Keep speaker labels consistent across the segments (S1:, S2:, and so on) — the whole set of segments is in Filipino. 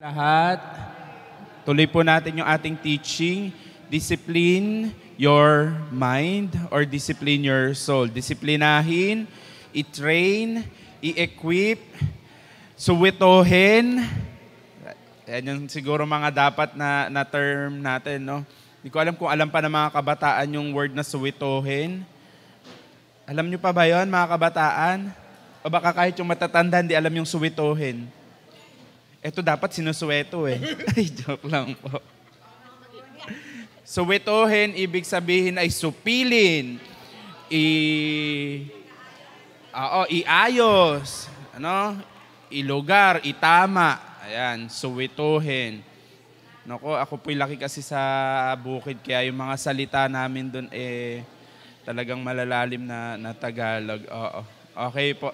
S1: Lahat, tuloy po natin yung ating teaching. Discipline your mind or discipline your soul. Disiplinahin, i-train, i-equip, suwitohin. Yan yung siguro mga dapat na term natin, no? Hindi ko alam kung alam pa ng mga kabataan yung word na suwitohin. Alam nyo pa ba yun, mga kabataan? O baka kahit yung matatanda, hindi alam yung suwitohin. Ito dapat sinusuweto eh. Ay, joke lang po. Suwetohin, ibig sabihin ay supilin, iayos, ilugar, itama. Ayan, suwetohin. Nako, ako po'y laki kasi sa bukid, kaya yung mga salita namin doon talagang malalalim na Tagalog. Oo. Okay po.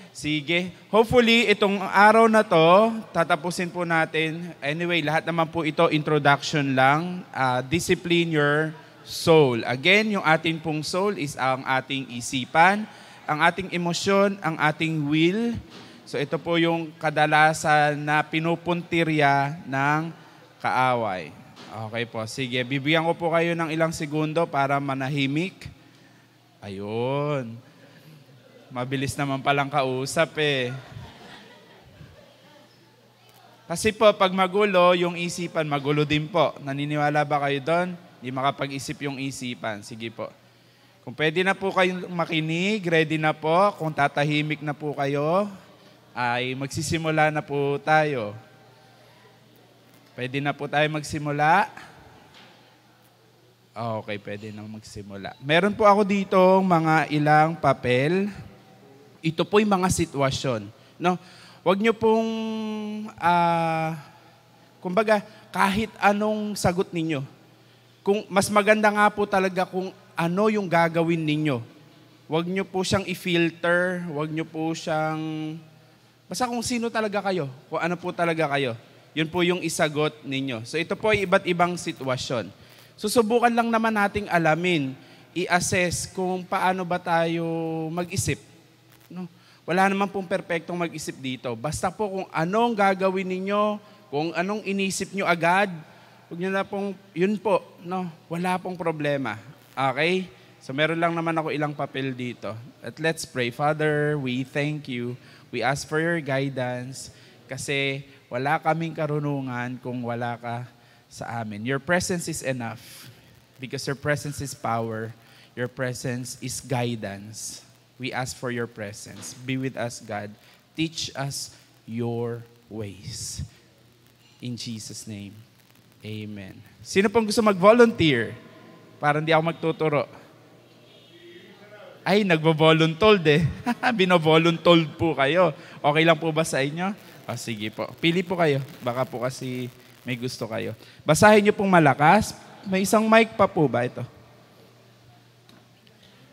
S1: Sige. Hopefully, itong araw na to, tatapusin po natin. Anyway, lahat naman po ito, introduction lang. Discipline your soul. Again, yung ating pong soul is ang ating isipan, ang ating emosyon, ang ating will. So ito po yung kadalasan na pinupuntirya ng kaaway. Okay po. Sige, bibigyan ko po kayo ng ilang segundo para manahimik. Ayun. Mabilis naman palang kausap eh. Kasi po, pag magulo, yung isipan, magulo din po. Naniniwala ba kayo doon? Hindi makapag-isip yung isipan. Sige po. Kung pwede na po kayong makinig, ready na po. Kung tatahimik na po kayo, ay magsisimula na po tayo. Pwede na po tayo magsimula. Okay, pwede na magsimula. Meron po ako dito mga ilang papel. Ito po yung mga sitwasyon. No? Huwag nyo pong, kumbaga, kahit anong sagot ninyo. Kung, mas maganda nga po talaga kung ano yung gagawin ninyo. Huwag nyo po siyang i-filter, huwag nyo po siyang, basta kung sino talaga kayo, kung ano po talaga kayo. Yun po yung isagot ninyo. So ito po ay iba't ibang sitwasyon. Susubukan lang naman nating alamin, i-assess kung paano ba tayo mag-isip. No? Wala naman pong perpektong mag-isip dito. Basta po kung anong gagawin ninyo, kung anong inisip nyo agad, huwag nyo na pong, yun po, no? Wala pong problema. Okay? So meron lang naman ako ilang papel dito. At let's pray. Father, we thank you. We ask for your guidance kasi wala kaming karunungan kung wala ka sa amin. Your presence is enough because your presence is power. Your presence is guidance. We ask for your presence. Be with us, God. Teach us your ways. In Jesus' name, amen. Sino pong gusto mag-volunteer? Para hindi ako magtuturo. Ay, nagbo-voluntold eh. Bino-voluntold po kayo. Okay lang po ba sa inyo? O, sige po. Pili po kayo. Baka po kasi may gusto kayo. Basahin niyo pong malakas. May isang mic pa po ba ito?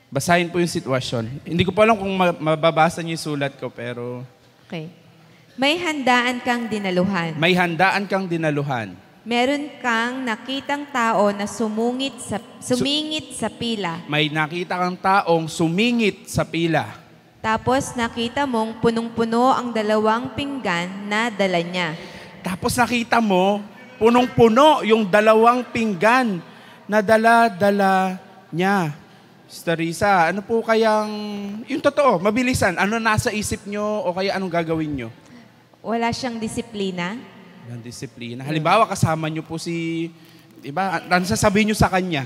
S1: Basahin po yung sitwasyon. Hindi ko pa alam kung mababasa niyo yung sulat ko, pero...
S2: Okay. May handaan kang dinaluhan.
S1: May handaan kang dinaluhan.
S2: Meron kang nakitang tao na sumingit sa pila.
S1: May nakita kang taong sumingit sa pila.
S2: Tapos nakita mong punong-puno ang 2 pinggan na dala niya.
S1: Tapos nakita mo, punong-puno yung 2 pinggan na dala-dala niya. Sister Risa, ano po kayang, yung totoo, mabilisan, ano nasa isip nyo o kaya anong gagawin nyo?
S2: Wala siyang disiplina.
S1: Walang disiplina. Halimbawa, kasama nyo po si, diba, ano sasabihin nyo sa kanya?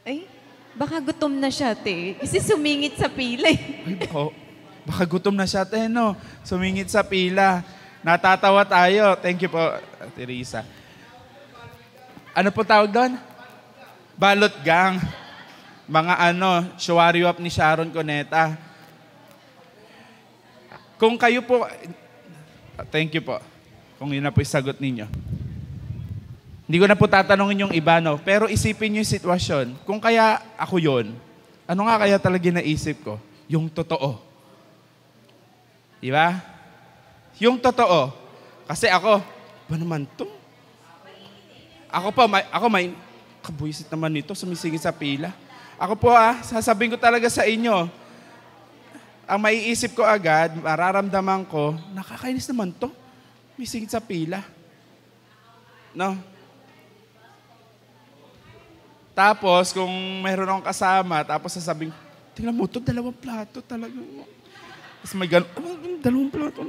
S2: Ay, baka gutom na siya, te. Kasi sumingit sa pila eh.
S1: Ay, baka gutom na siya, no? Sumingit sa pila. Natatawa tayo. Thank you po, Teresa. Ano po tawag doon? Balot gang. Mga Shawari Up ni Sharon Cuneta. Kung kayo po, thank you po. Kung yun na po yung sagot ninyo. Hindi ko na po tatanungin yung iba, no? Pero isipin nyo yung sitwasyon. Kung kaya ako yun, ano nga kaya talaga naisip ko? Yung totoo. Di ba? Yung totoo. Kasi ako, ba naman to? Ako may kabuisit naman nito, sumisingit sa pila. Ako po sasabihin ko talaga sa inyo, ang maiisip ko agad, mararamdaman ko, nakakainis naman to. May singit sa pila. No? Tapos, kung mayroon akong kasama, tapos sasabihin, tingnan mo to, 2 plato talaga. Tapos may gano'n, 2 plato.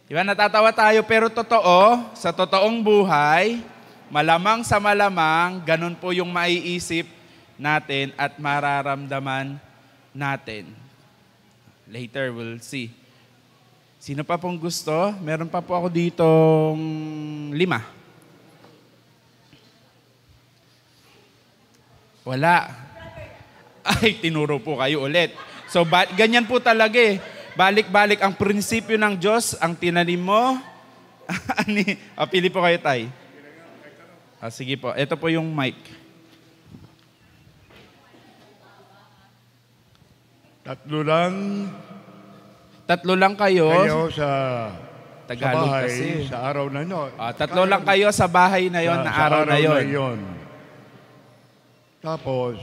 S1: Diba, natatawa tayo, pero totoo, sa totoong buhay, malamang sa malamang, ganun po yung maiisip natin at mararamdaman natin. Later, we'll see. Sino pa pong gusto? Meron pa po ako ditong 5. Wala. Ay, tinuro po kayo ulit. So, ganyan po talaga eh. Balik-balik ang prinsipyo ng Diyos, ang tinanim mo. Pili po kayo, Tay. Sige po. Ito po yung mic. Tatlo lang kayo.
S3: Kayo sa
S1: Tagalog
S3: bahay,
S1: kasi.
S3: sa araw na yun.
S1: 3 lang kayo sa bahay na yon, na araw na yon.
S3: Tapos,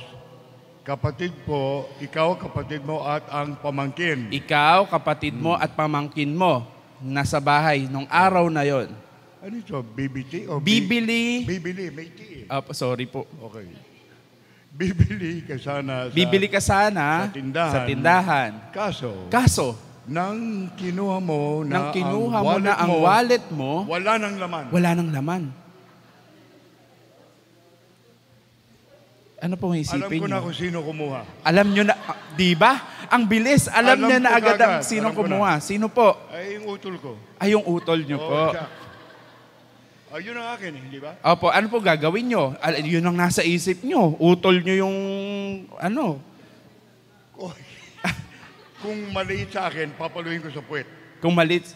S3: kapatid po, ikaw, kapatid mo at ang pamangkin.
S1: Ikaw, kapatid mo at pamangkin mo nasa bahay nung araw na yon.
S3: Ano ito? BBT? O
S1: Bibili.
S3: Bibili, may T.
S1: Sorry po.
S3: Okay. Bibili ka sana
S1: Bibili ka sana sa tindahan. Kaso,
S3: nang kinuha mo
S1: na ang wallet mo,
S3: wala nang laman.
S1: wala nang laman. Ano pong isipin
S3: Alam ko na
S1: niyo?
S3: kung sino kumuha.
S1: Alam nyo na, di ba? Ang bilis. Alam
S3: Alam
S1: niya na
S3: ko
S1: agad ang
S3: kagad.
S1: sino
S3: Alam ko
S1: kumuha. Sino po?
S3: Ay, yung utol ko.
S1: Ay, yung utol nyo po.
S3: siya. Yun ang akin, di ba?
S1: Opo, ano po gagawin nyo? Yun ang nasa isip nyo. Utol nyo yung, ano?
S3: Kung maliit sa akin, papaluin ko sa puwet.
S1: Kung malit.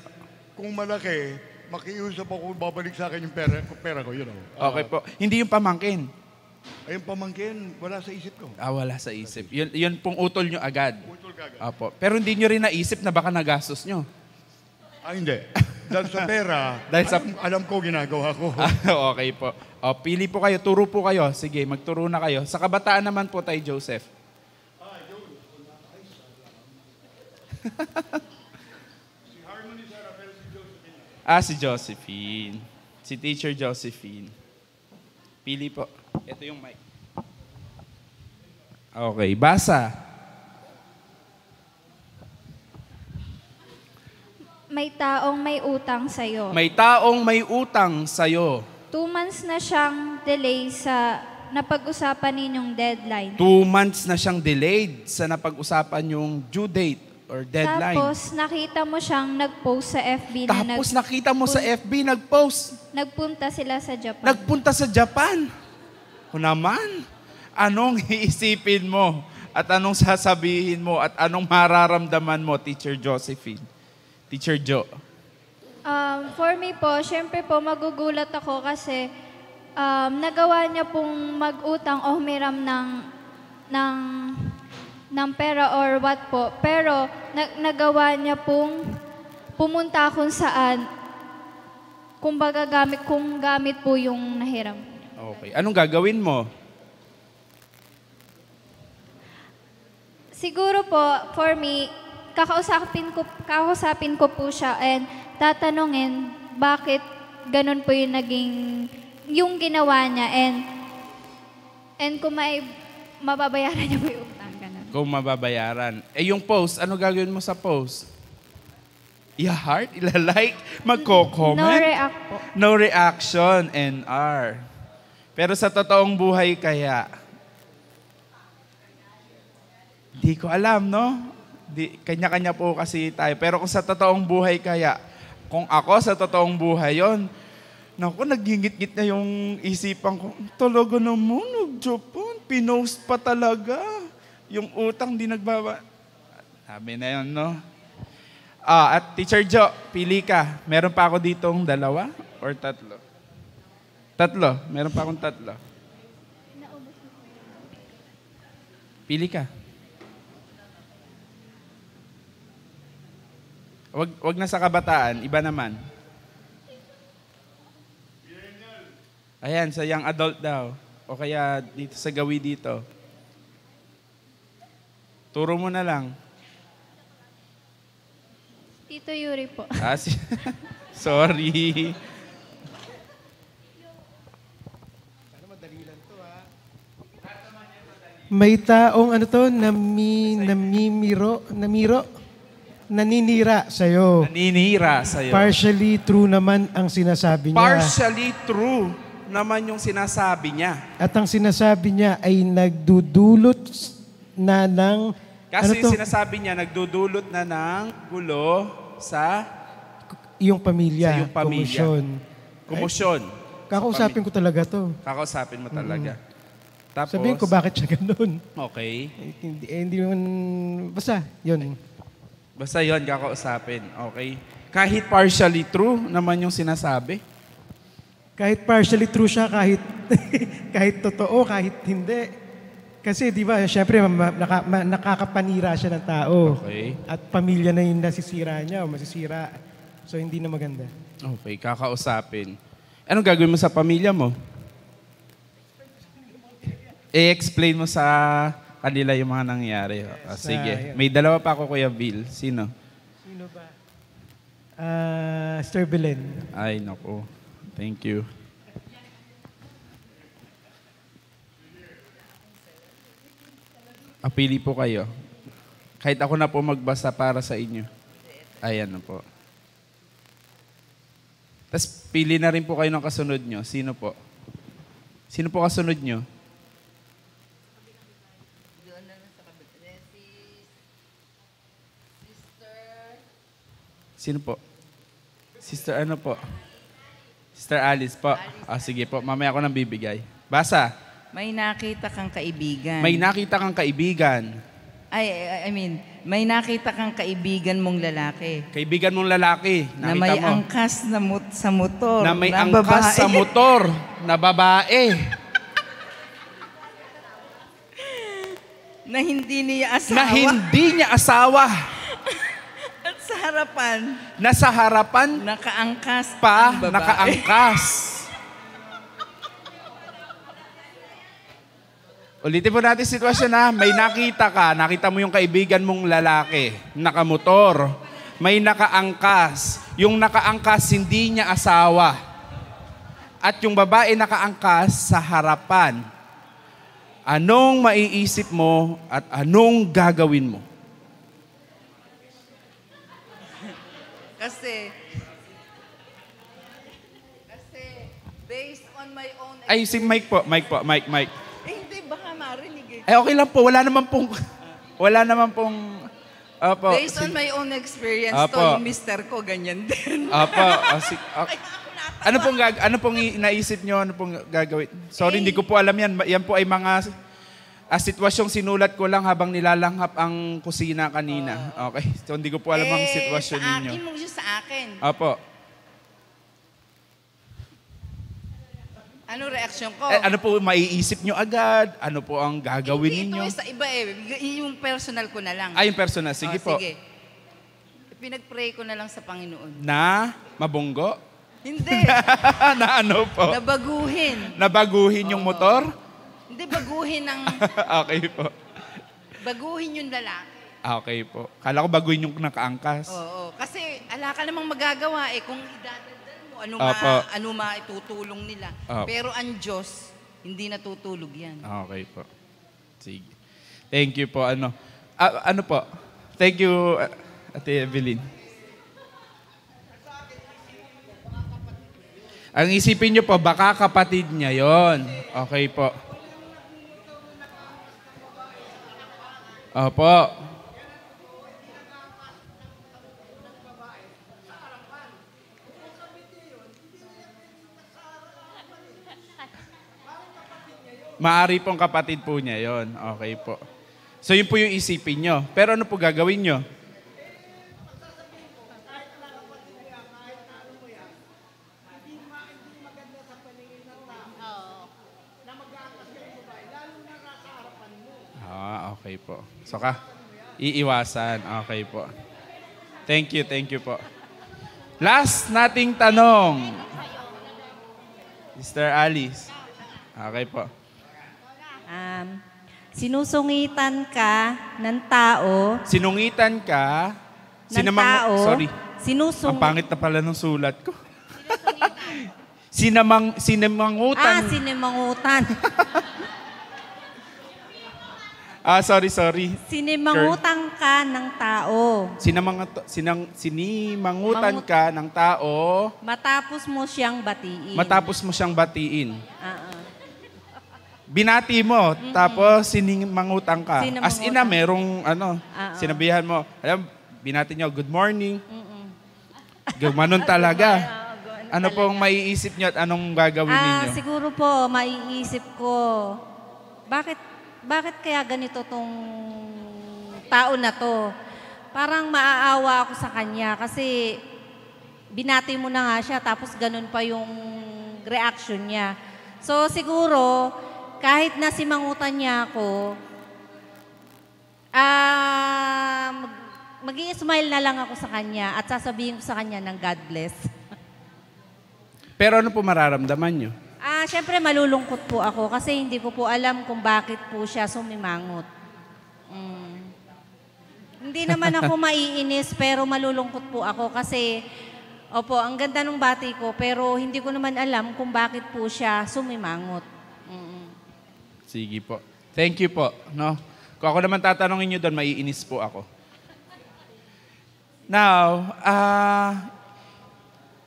S3: Kung malaki, makiusap ako babalik sa akin yung pera ko. Yun know.
S1: Okay po. Hindi yung pamangkin.
S3: Ay, yung pamangkin, wala sa isip ko.
S1: Wala sa isip. Yun pong utol nyo agad.
S3: Utol kagad.
S1: Opo. Pero hindi nyo rin naisip na baka nagastos nyo.
S3: Hindi. Dahil sa pera,
S1: Dahil sa-
S3: alam ko ginagawa ko.
S1: Okay po. Pili po kayo. Turo po kayo. Sige, magturo na kayo. Sa kabataan naman po tayo, Joseph. Si Josephine. Si Teacher Josephine. Pili po. Ito yung mic. Okay, basa.
S4: May taong may utang sa'yo.
S1: May taong may utang sa'yo.
S4: 2 months na siyang delay sa napag-usapan ninyong deadline.
S1: 2 months na siyang delayed sa napag-usapan yung due date or deadline.
S4: Tapos nakita mo siyang nag-post sa FB na
S1: Tapos nakita mo sa FB, nag-post.
S4: nagpunta sila sa Japan.
S1: Nagpunta sa Japan. O naman, anong iisipin mo? At anong sasabihin mo? At anong mararamdaman mo, Teacher Josephine? Teacher Jo.
S4: For me po, syempre po magugulat ako kasi nagawa niya pong mag-utang o humiram ng pera or what po. Pero nagawa niya pong pumunta kung saan, kumbaga kung gamit po yung nahiram.
S1: Okay. Anong gagawin mo?
S4: Siguro po, for me, kakausapin ko po siya and tatanungin bakit ganun po yung ginawa niya and kung mababayaran niya po yung utang, ganun.
S1: Kung mababayaran. Yung post, ano gagawin mo sa post? I-heart? Ila-like? Magko-comment?
S4: No react po.
S1: No reaction, NR. Pero sa totoong buhay kaya, di ko alam, no? Kanya-kanya po kasi tayo. Pero kung sa totoong buhay kaya, kung ako sa totoong buhay yon, naku, nagingit-git na yung isipan ko, talaga naman, nag-Japan, pinost pa talaga. Yung utang di nagbaba. Sabi na yun, no? At Teacher Jo, pili ka. Meron pa ako ditong 2 or 3? 3. Meron pa akong 3. Pili ka. Wag na sa kabataan, iba naman. Ayan, sa young adult daw. O kaya dito sa gawi dito. Turo mo na lang.
S4: Tito Yuri po.
S1: Sorry.
S5: May taong naninira sa'yo.
S1: Naninira sa'yo.
S5: Partially true naman ang sinasabi niya.
S1: Partially true naman yung sinasabi niya.
S5: At ang sinasabi niya ay nagdudulot na ng...
S1: Kasi sinasabi niya, nagdudulot na ng gulo sa
S5: iyong pamilya.
S1: Sa iyong pamilya. Kumusyon.
S5: Kakausapin ko talaga to.
S1: Kakausapin mo talaga. Tapos,
S5: Sabihin ko bakit siya ganun.
S1: okay.
S5: Hindi naman... Basta, yun.
S1: Basta yun, kakausapin. Okay. Kahit partially true naman yung sinasabi.
S5: Kahit partially true siya, kahit kahit totoo, kahit hindi. Kasi di ba, syempre nakakapanira siya ng tao.
S1: Okay.
S5: At pamilya na yung nasisira niya o masisira. So hindi na maganda.
S1: Okay, kakausapin. Anong gagawin mo sa pamilya mo? I-explain mo sa kanila yung mga nangyari. Sige. May dalawa pa ako, Kuya Bill. Sino?
S5: Sino ba? Sir Belen.
S1: Ay, naku. Thank you. Apili po kayo. Kahit ako na po magbasa para sa inyo. Ayan na po. Tapos pili na rin po kayo ng kasunod nyo. Sino po? Sino po kasunod nyo? Sino po? Sister ano po? Sister Alice po. Sige po, mamaya ako nang bibigay. Basa.
S6: May nakita kang kaibigan.
S1: May nakita kang kaibigan.
S6: May nakita kang kaibigan mong lalaki.
S1: Kaibigan mong lalaki.
S6: Na
S1: Nakita
S6: may
S1: mo.
S6: angkas sa motor.
S1: Na may
S6: na
S1: angkas
S6: babae.
S1: sa motor na babae.
S6: Na hindi niya asawa.
S1: Na hindi niya asawa.
S6: At sa harapan,
S1: Nasa harapan
S6: nakaangkas
S1: pa,
S6: ang babae.
S1: nakaangkas. Ulitin po natin sitwasyon na may nakita mo yung kaibigan mong lalaki, nakamotor, may nakaangkas. Yung nakaangkas, hindi niya asawa. At yung babae nakaangkas sa harapan. Anong maiisip mo at anong gagawin mo?
S6: Kasi based on my own
S1: Ay, si Mike po. Mike.
S6: hindi, baka marinig eh.
S1: Ay, okay lang po. Wala naman pong... Opo.
S6: Based on my own experience,
S1: Apo.
S6: yung mister ko, ganyan din.
S1: Opo. Ano pong naisip nyo? Ano pong gagawin? Sorry, hindi ko po alam yan. Yan po ay mga sitwasyong sinulat ko lang habang nilalanghap ang kusina kanina. Okay. So, hindi ko po alam ang sitwasyon ninyo.
S6: Sa akin mo siya sa akin.
S1: Opo.
S6: Ano reaksyon ko?
S1: Ano po maiisip nyo agad? Ano po ang gagawin
S6: Hindi
S1: ninyo?
S6: ito sa iba yung personal ko na lang.
S1: Ay, yung personal. Sige po.
S6: Sige. Pinag-pray ko na lang sa Panginoon.
S1: Na mabunggo?
S6: Hindi.
S1: Na ano po?
S6: Nabaguhin.
S1: Nabaguhin yung motor?
S6: Hindi, baguhin ang...
S1: Okay po.
S6: Baguhin yung lalaki.
S1: Okay po. Kala ko baguhin yung nakaangkas.
S6: Oo. Kasi ala ka namang magagawa kung idadagdag mo, ano maitutulong nila.
S1: Opo.
S6: Pero ang Diyos, hindi natutulog yan.
S1: Okay po. Sige. Thank you po. Ano po? Thank you, Ate Evelyn. Ang isipin nyo po, baka kapatid niya yon. Okay po. Opo. Maari pong kapatid po niya yon. Okay po. So yun po yung isipin nyo. Pero ano po gagawin nyo? Okay po. So iiwasan. Okay po. Thank you po. Last nating tanong. Sister Alice. Okay po.
S7: Sinusungitan ka ng tao.
S1: Sinungitan ka.
S7: Ng tao.
S1: Sorry. Ang pangit na pala ng sulat ko. Sinamangutan.
S7: Sinimangutan.
S1: Sorry.
S7: Sinimangutan ka ng tao.
S1: Sinimangutan ka ng tao.
S7: Matapos mo siyang batiin.
S1: Binati mo, tapos sinimangutan ka. As in na, merong sinabihan mo. Alam, binati niyo, good morning. Gumanon talaga. Ano pong maiisip niyo at anong gagawin ninyo?
S7: Siguro po, maiisip ko, bakit kaya ganito tong tao na to? Parang maaawa ako sa kanya kasi binati mo na nga siya tapos ganun pa yung reaction niya. So siguro, kahit nasimangutan niya ako, mag-i-smile na lang ako sa kanya at sasabihin ko sa kanya ng God bless.
S1: Pero ano po mararamdaman niyo?
S7: Siyempre malulungkot po ako kasi hindi ko po alam kung bakit po siya sumimangot. Hindi naman ako maiinis pero malulungkot po ako kasi, ang ganda ng bati ko pero hindi ko naman alam kung bakit po siya sumimangot.
S1: Sige po. Thank you po. No? Kung ako naman tatanungin niyo doon, maiinis po ako. Now,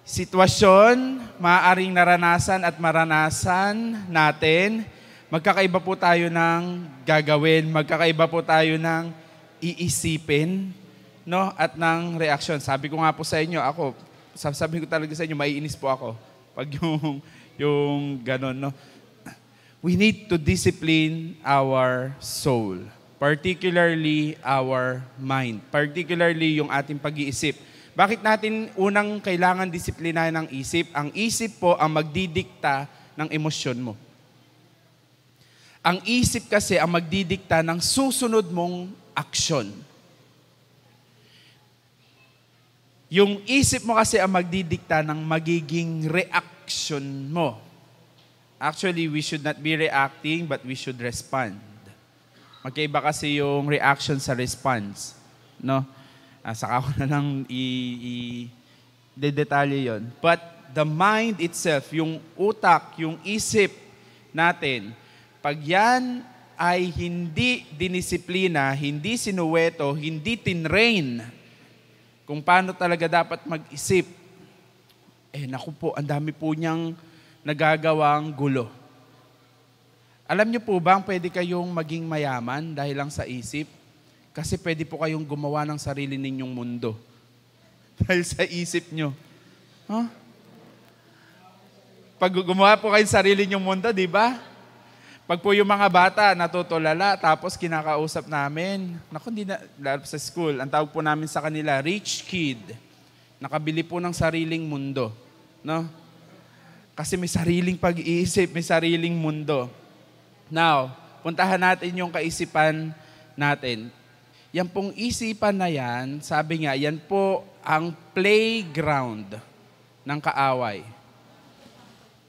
S1: sitwasyon, maaaring naranasan at maranasan natin, magkakaiba po tayo ng gagawin, magkakaiba po tayo ng iisipin, no? At ng reaksyon. Sabi ko nga po sa inyo, sabi ko talaga sa inyo, maiinis po ako pag yung ganon, no? We need to discipline our soul, particularly our mind, particularly yung ating pag-iisip. Bakit natin unang kailangan disiplinahin ang isip? Ang isip po ang magdidikta ng emosyon mo. Ang isip kasi ang magdidikta ng susunod mong aksyon. Yung isip mo kasi ang magdidikta ng magiging reaction mo. Actually, we should not be reacting, but we should respond. Magkaiba kasi yung reaction sa response. No? Saka ko na lang i-detalye yon. But the mind itself, yung utak, yung isip natin, pag yan ay hindi dinisiplina, hindi sinuweto, hindi tinrain kung paano talaga dapat mag-isip, naku po, ang dami po niyang nagagawang gulo. Alam niyo po ba, pwede kayong maging mayaman dahil lang sa isip? Kasi pwede po kayong gumawa ng sarili ninyong mundo. Dahil sa isip nyo. Huh? Pag gumawa po kayo ng sarili ninyong mundo, di ba? Pag po yung mga bata natutulala, tapos kinakausap namin, naku, hindi na, sa school, ang tawag po namin sa kanila, rich kid. Nakabili po ng sariling mundo. No? Kasi may sariling pag-iisip, may sariling mundo. Now, puntahan natin yung kaisipan natin. Yan pong isipan na yan, sabi nga, yan po ang playground ng kaaway.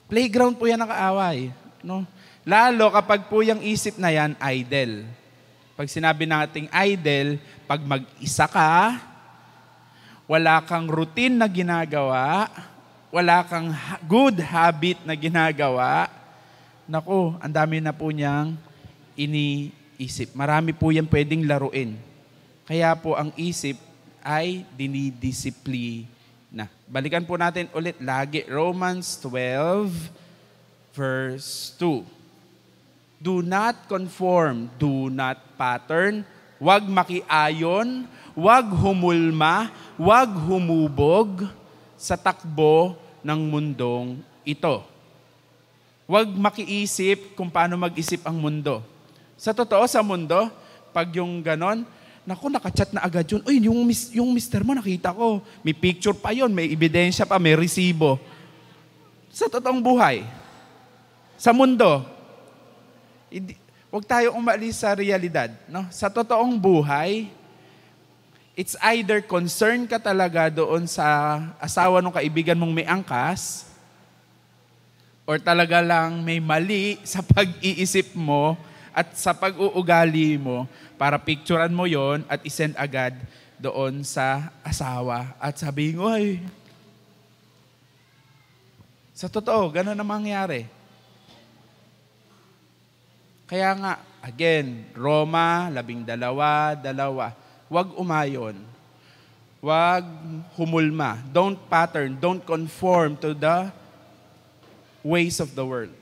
S1: Playground po yan ng kaaway. No? Lalo kapag po yung isip na yan, idle. Pag sinabi nating idle, pag mag-isa ka, wala kang routine na ginagawa, wala kang good habit na ginagawa, naku, ang dami na po niyang iniisip. Marami po yan pwedeng laruin. Kaya po ang isip ay dinidisiplina. Balikan po natin ulit lagi. Romans 12, verse 2. Do not conform, do not pattern, wag makiayon, wag humulma, wag humubog sa takbo ng mundong ito. Huwag makiisip kung paano mag-isip ang mundo. Sa totoo, sa mundo, pag yung ganon, naku, nakachat na agad yun. Uy, yung mister mo nakita ko. May picture pa yun, may ebidensya pa, may resibo. Sa totoong buhay, sa mundo, huwag tayo umalis sa realidad. No? Sa totoong buhay, it's either concern ka talaga doon sa asawa ng kaibigan mong may angkas, or talaga lang may mali sa pag-iisip mo at sa pag-uugali mo, para picturean mo yon at isend agad doon sa asawa. At sabihin ko, ay, sa totoo, gano'n ang mangyari. Kaya nga, again, Roma 12:2. Huwag umayon. Huwag humulma. Don't pattern. Don't conform to the ways of the world.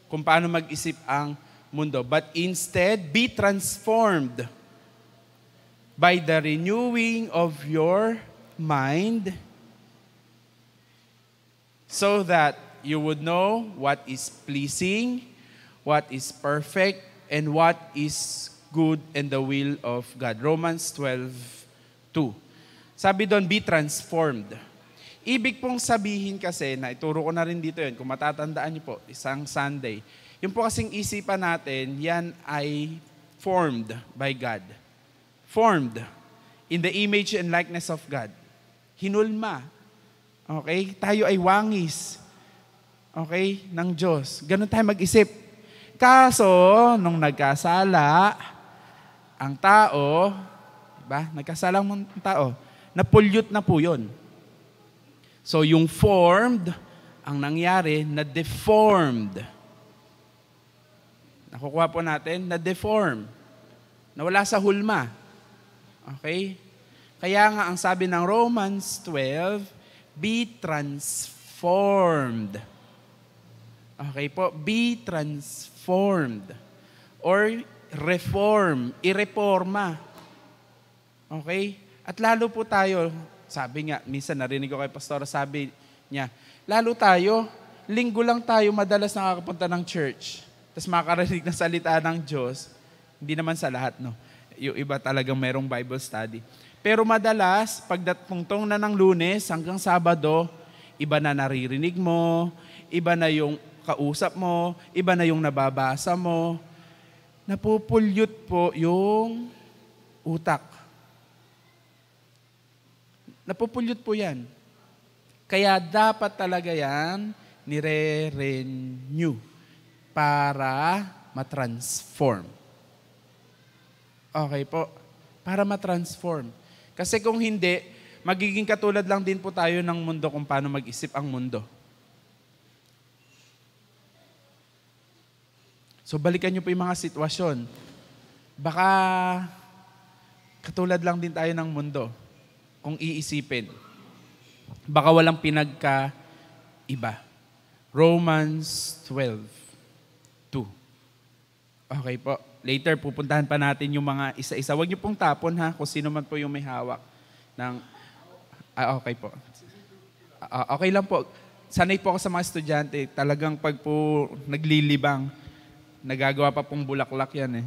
S1: Kung paano mag-isip ang mundo. But instead, be transformed by the renewing of your mind so that you would know what is pleasing, what is perfect, and what is good in the will of God. Romans 12:2. Sabi doon, be transformed. Ibig pong sabihin kasi, na ituro ko na rin dito yun, kung matatandaan niyo po, isang Sunday, yung po kasing isipan natin, yan ay formed by God. Formed in the image and likeness of God. Hinulma. Okay? Tayo ay wangis. Okay? Ng Diyos. Ganun tayo mag-isip. Kaso, nung nagkasala, ang tao, diba? Nagkasala ang tao, na-pollute na po yun. So, yung formed, ang nangyari, na-deformed. Nakukuha po natin, na-deform. Nawala sa hulma. Okay? Kaya nga, ang sabi ng Romans 12, be transformed. Okay po? Be transformed. Or reform. Ireforma. Okay? At lalo po tayo, sabi nga, minsan narinig ko kay Pastora, sabi niya, lalo tayo, linggo lang tayo madalas nakakapunta ng church. Tapos makakarinig na salita ng Diyos. Hindi naman sa lahat, no? Yung iba talagang merong Bible study. Pero madalas, pagdatungtong na ng Lunes hanggang Sabado, iba na naririnig mo, iba na yung kausap mo, iba na yung nababasa mo. Napupulyot po yung utak. Napupulyot po yan. Kaya dapat talaga yan nire-renew para matransform. Okay po? Para matransform. Kasi kung hindi, magiging katulad lang din po tayo ng mundo kung paano mag-isip ang mundo. So balikan niyo po yung mga sitwasyon. Baka katulad lang din tayo ng mundo kung iisipin. Baka walang pinagkaiba. Romans 12:2. Okay po. Later, pupuntahan pa natin yung mga isa-isa. Huwag niyo pong tapon ha, kung sino man po yung may hawak. Okay po. Okay lang po. Sanay po ako sa mga estudyante. Talagang pag po naglilibang, nagagawa pa pong bulaklak yan eh.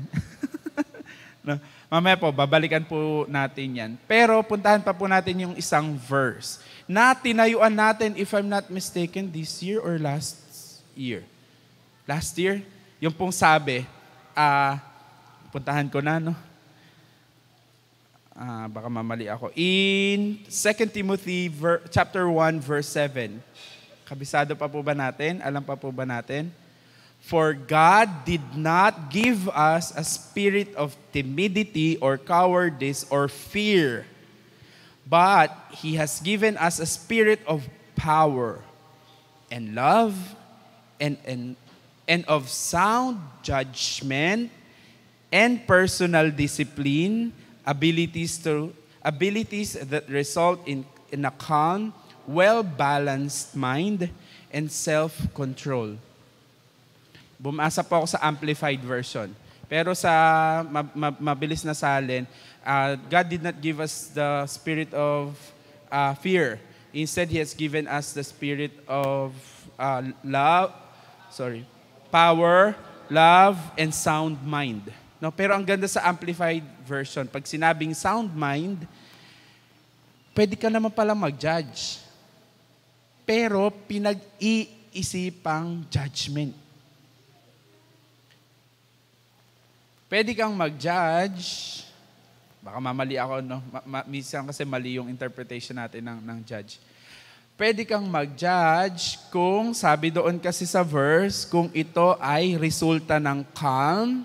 S1: No? Mamaya po, babalikan po natin yan. Pero puntahan pa po natin yung isang verse na tinayuan natin, if I'm not mistaken, this year or last year? Last year? Yung pong sabi, puntahan ko na, no? Baka mamali ako. In 2 Timothy chapter 1, verse 7. Kabisado pa po ba natin? Alam pa po ba natin? For God did not give us a spirit of timidity or cowardice or fear, but He has given us a spirit of power and love and of sound judgment and personal discipline, abilities that result in a calm, well-balanced mind and self-control. Bumasa po ako sa Amplified Version. Pero sa mabilis na salin, God did not give us the spirit of fear. Instead, He has given us the spirit of power, love, and sound mind. No, pero ang ganda sa Amplified Version, pag sinabing sound mind, pwede ka naman pala mag-judge. Pero pinag-iisipang judgment. Pwede kang mag-judge, baka mamali ako, no? Minsan kasi mali yung interpretation natin ng judge. Pwede kang mag-judge kung, sabi doon kasi sa verse, kung ito ay resulta ng calm,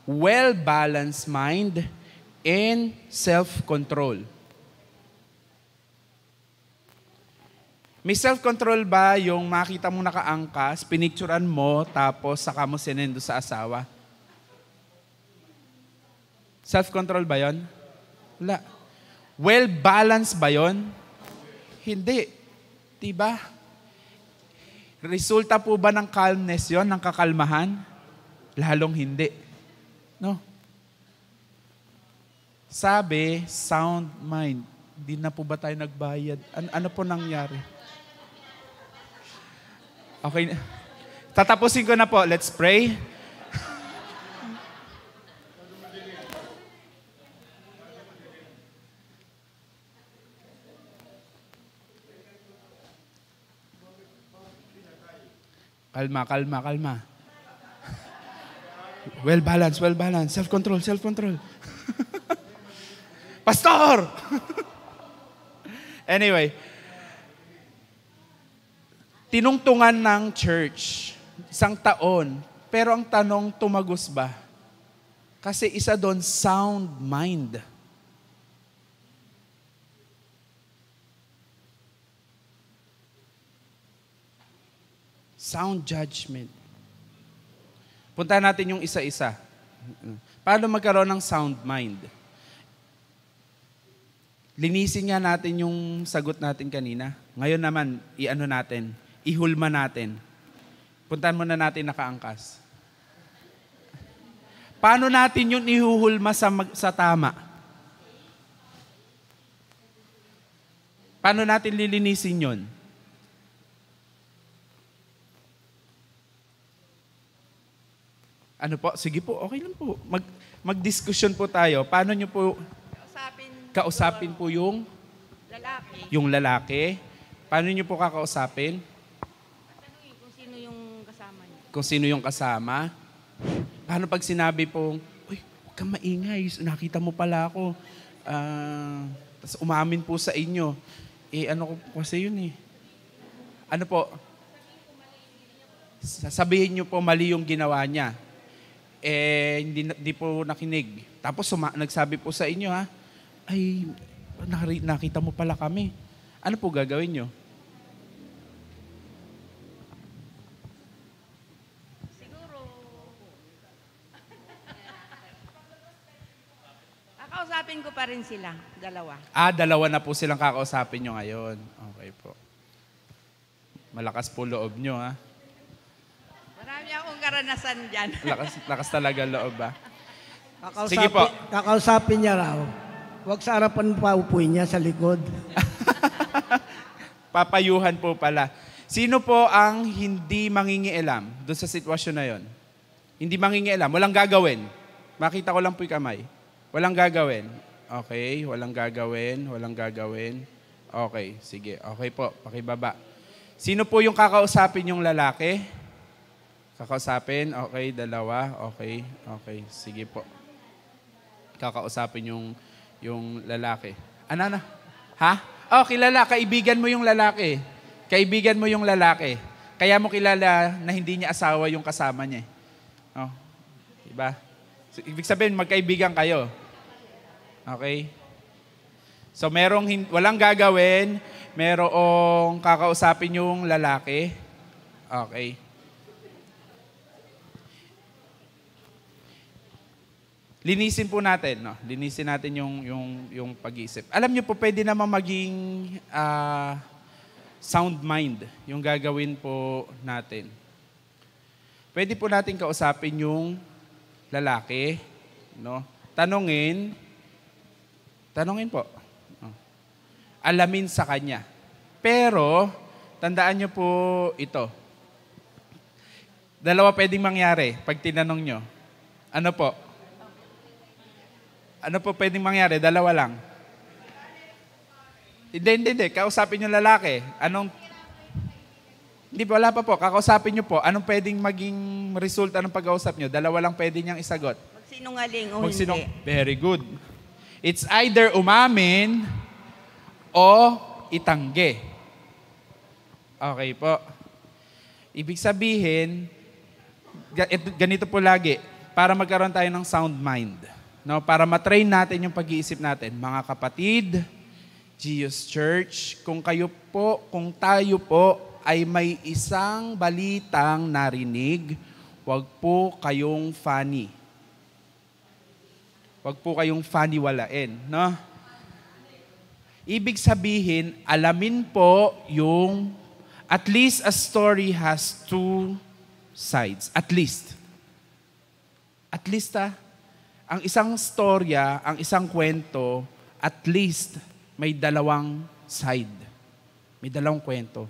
S1: well-balanced mind, and self-control. May self-control ba yung makita mo nakaangkas, pinicturan mo, tapos saka mo sinendo sa asawa? Self-control ba yon? Wala. Well-balanced ba yon? Hindi. Diba? Resulta po ba ng calmness yon, ng kakalmahan? Lalong hindi. No? Sabi, sound mind. Di na po ba tayo nagbayad? Ano po nangyari? Okay. Tatapusin ko na po. Let's pray. Kalma. Well balanced. Self-control. Pastor! Anyway, tinungtungan ng church, 1 taon, pero ang tanong, tumagos ba? Kasi isa doon, sound mind. Sound judgment. Punta natin yung isa-isa. Paano magkaroon ng sound mind? Linisin nga natin yung sagot natin kanina. Ngayon naman, ihulma natin. Puntahan muna natin nakaangkas. Paano natin yun ihuhulma sa tama? Paano natin lilinisin yun? Ano po? Sige po, okay lang po. Mag-discussion po tayo. Paano nyo po kausapin po yung lalaki? Paano nyo po kakausapin?
S6: Tanungin kung sino yung kasama niya.
S1: Kung sino yung kasama? Paano pag sinabi po, uy, huwag kang maingay, nakita mo pala ako. Tapos umamin po sa inyo. Ano ko kasi yun eh. Ano po? Sasabihin nyo po mali yung ginawa niya. Hindi po nakinig. Tapos nagsabi po sa inyo, ay, nakita mo pala kami. Ano po gagawin nyo?
S6: Siguro, kakausapin ko pa rin sila, dalawa.
S1: Dalawa na po silang kakausapin nyo ngayon. Okay po. Malakas po loob nyo,
S6: Marami akong karanasan dyan.
S1: Lakas talaga loob, Sige po.
S8: Kakausapin niya raw. Huwag sa harapan paupuin niya sa likod.
S1: Papayuhan po pala. Sino po ang hindi mangingialam doon sa sitwasyon na yon? Hindi mangingialam. Walang gagawin. Makita ko lang po yung kamay. Walang gagawin. Okay. Walang gagawin. Okay. Sige. Okay po. Pakibaba. Sino po yung kakausapin yung lalaki? Kakausapin? Okay. Dalawa. Okay. Sige po. Kakausapin yung lalaki. Ano? Ha? Kilala. Kaibigan mo yung lalaki. Kaya mo kilala na hindi niya asawa yung kasama niya. Diba? So, ibig sabihin, magkaibigan kayo. Okay? So, walang gagawin, merong kakausapin yung lalaki. Okay. Linisin po natin, Linisin natin yung pag-iisip. Alam niyo po, pwede naman maging sound mind yung gagawin po natin. Pwede po natin kausapin yung lalaki, Tanungin po. Alamin sa kanya. Pero, tandaan niyo po ito. Dalawa pwedeng mangyari pag tinanong niyo. Ano po? Ano po pwedeng mangyari? Dalawa lang. Hindi. Kausapin yung lalaki. Hindi po, wala pa po. Kakausapin nyo po. Anong pwedeng maging resulta ng pag-kausap nyo? Dalawa lang pwede niyang isagot.
S6: Magsinungaling o hindi.
S1: Very good. It's either umamin o itanggi. Okay po. Ibig sabihin, ganito po lagi. para magkaroon tayo ng sound mind. No, para matrain natin yung pag-iisip natin. Mga kapatid, Jesus Church, kung tayo po ay may isang balitang narinig, wag po kayong funny. Wag po kayong funny-walain, no? Ibig sabihin, alamin po yung, at least a story has two sides. At least. At least, ang isang storya, ang isang kwento, at least may dalawang side. May dalawang kwento.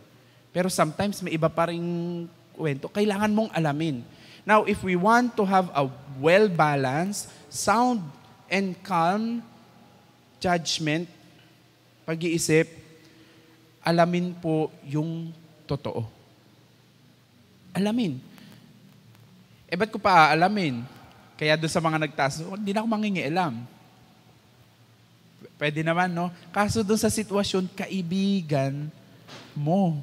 S1: Pero sometimes may iba pa ring kwento. Kailangan mong alamin. Now, if we want to have a well-balanced, sound and calm judgment, pag-iisip, alamin po yung totoo. Alamin. Ba't ko pa aalamin? Kaya doon sa mga nagtaas, hindi na ako mangingialam. Pwede naman, no? Kaso doon sa sitwasyon, kaibigan mo.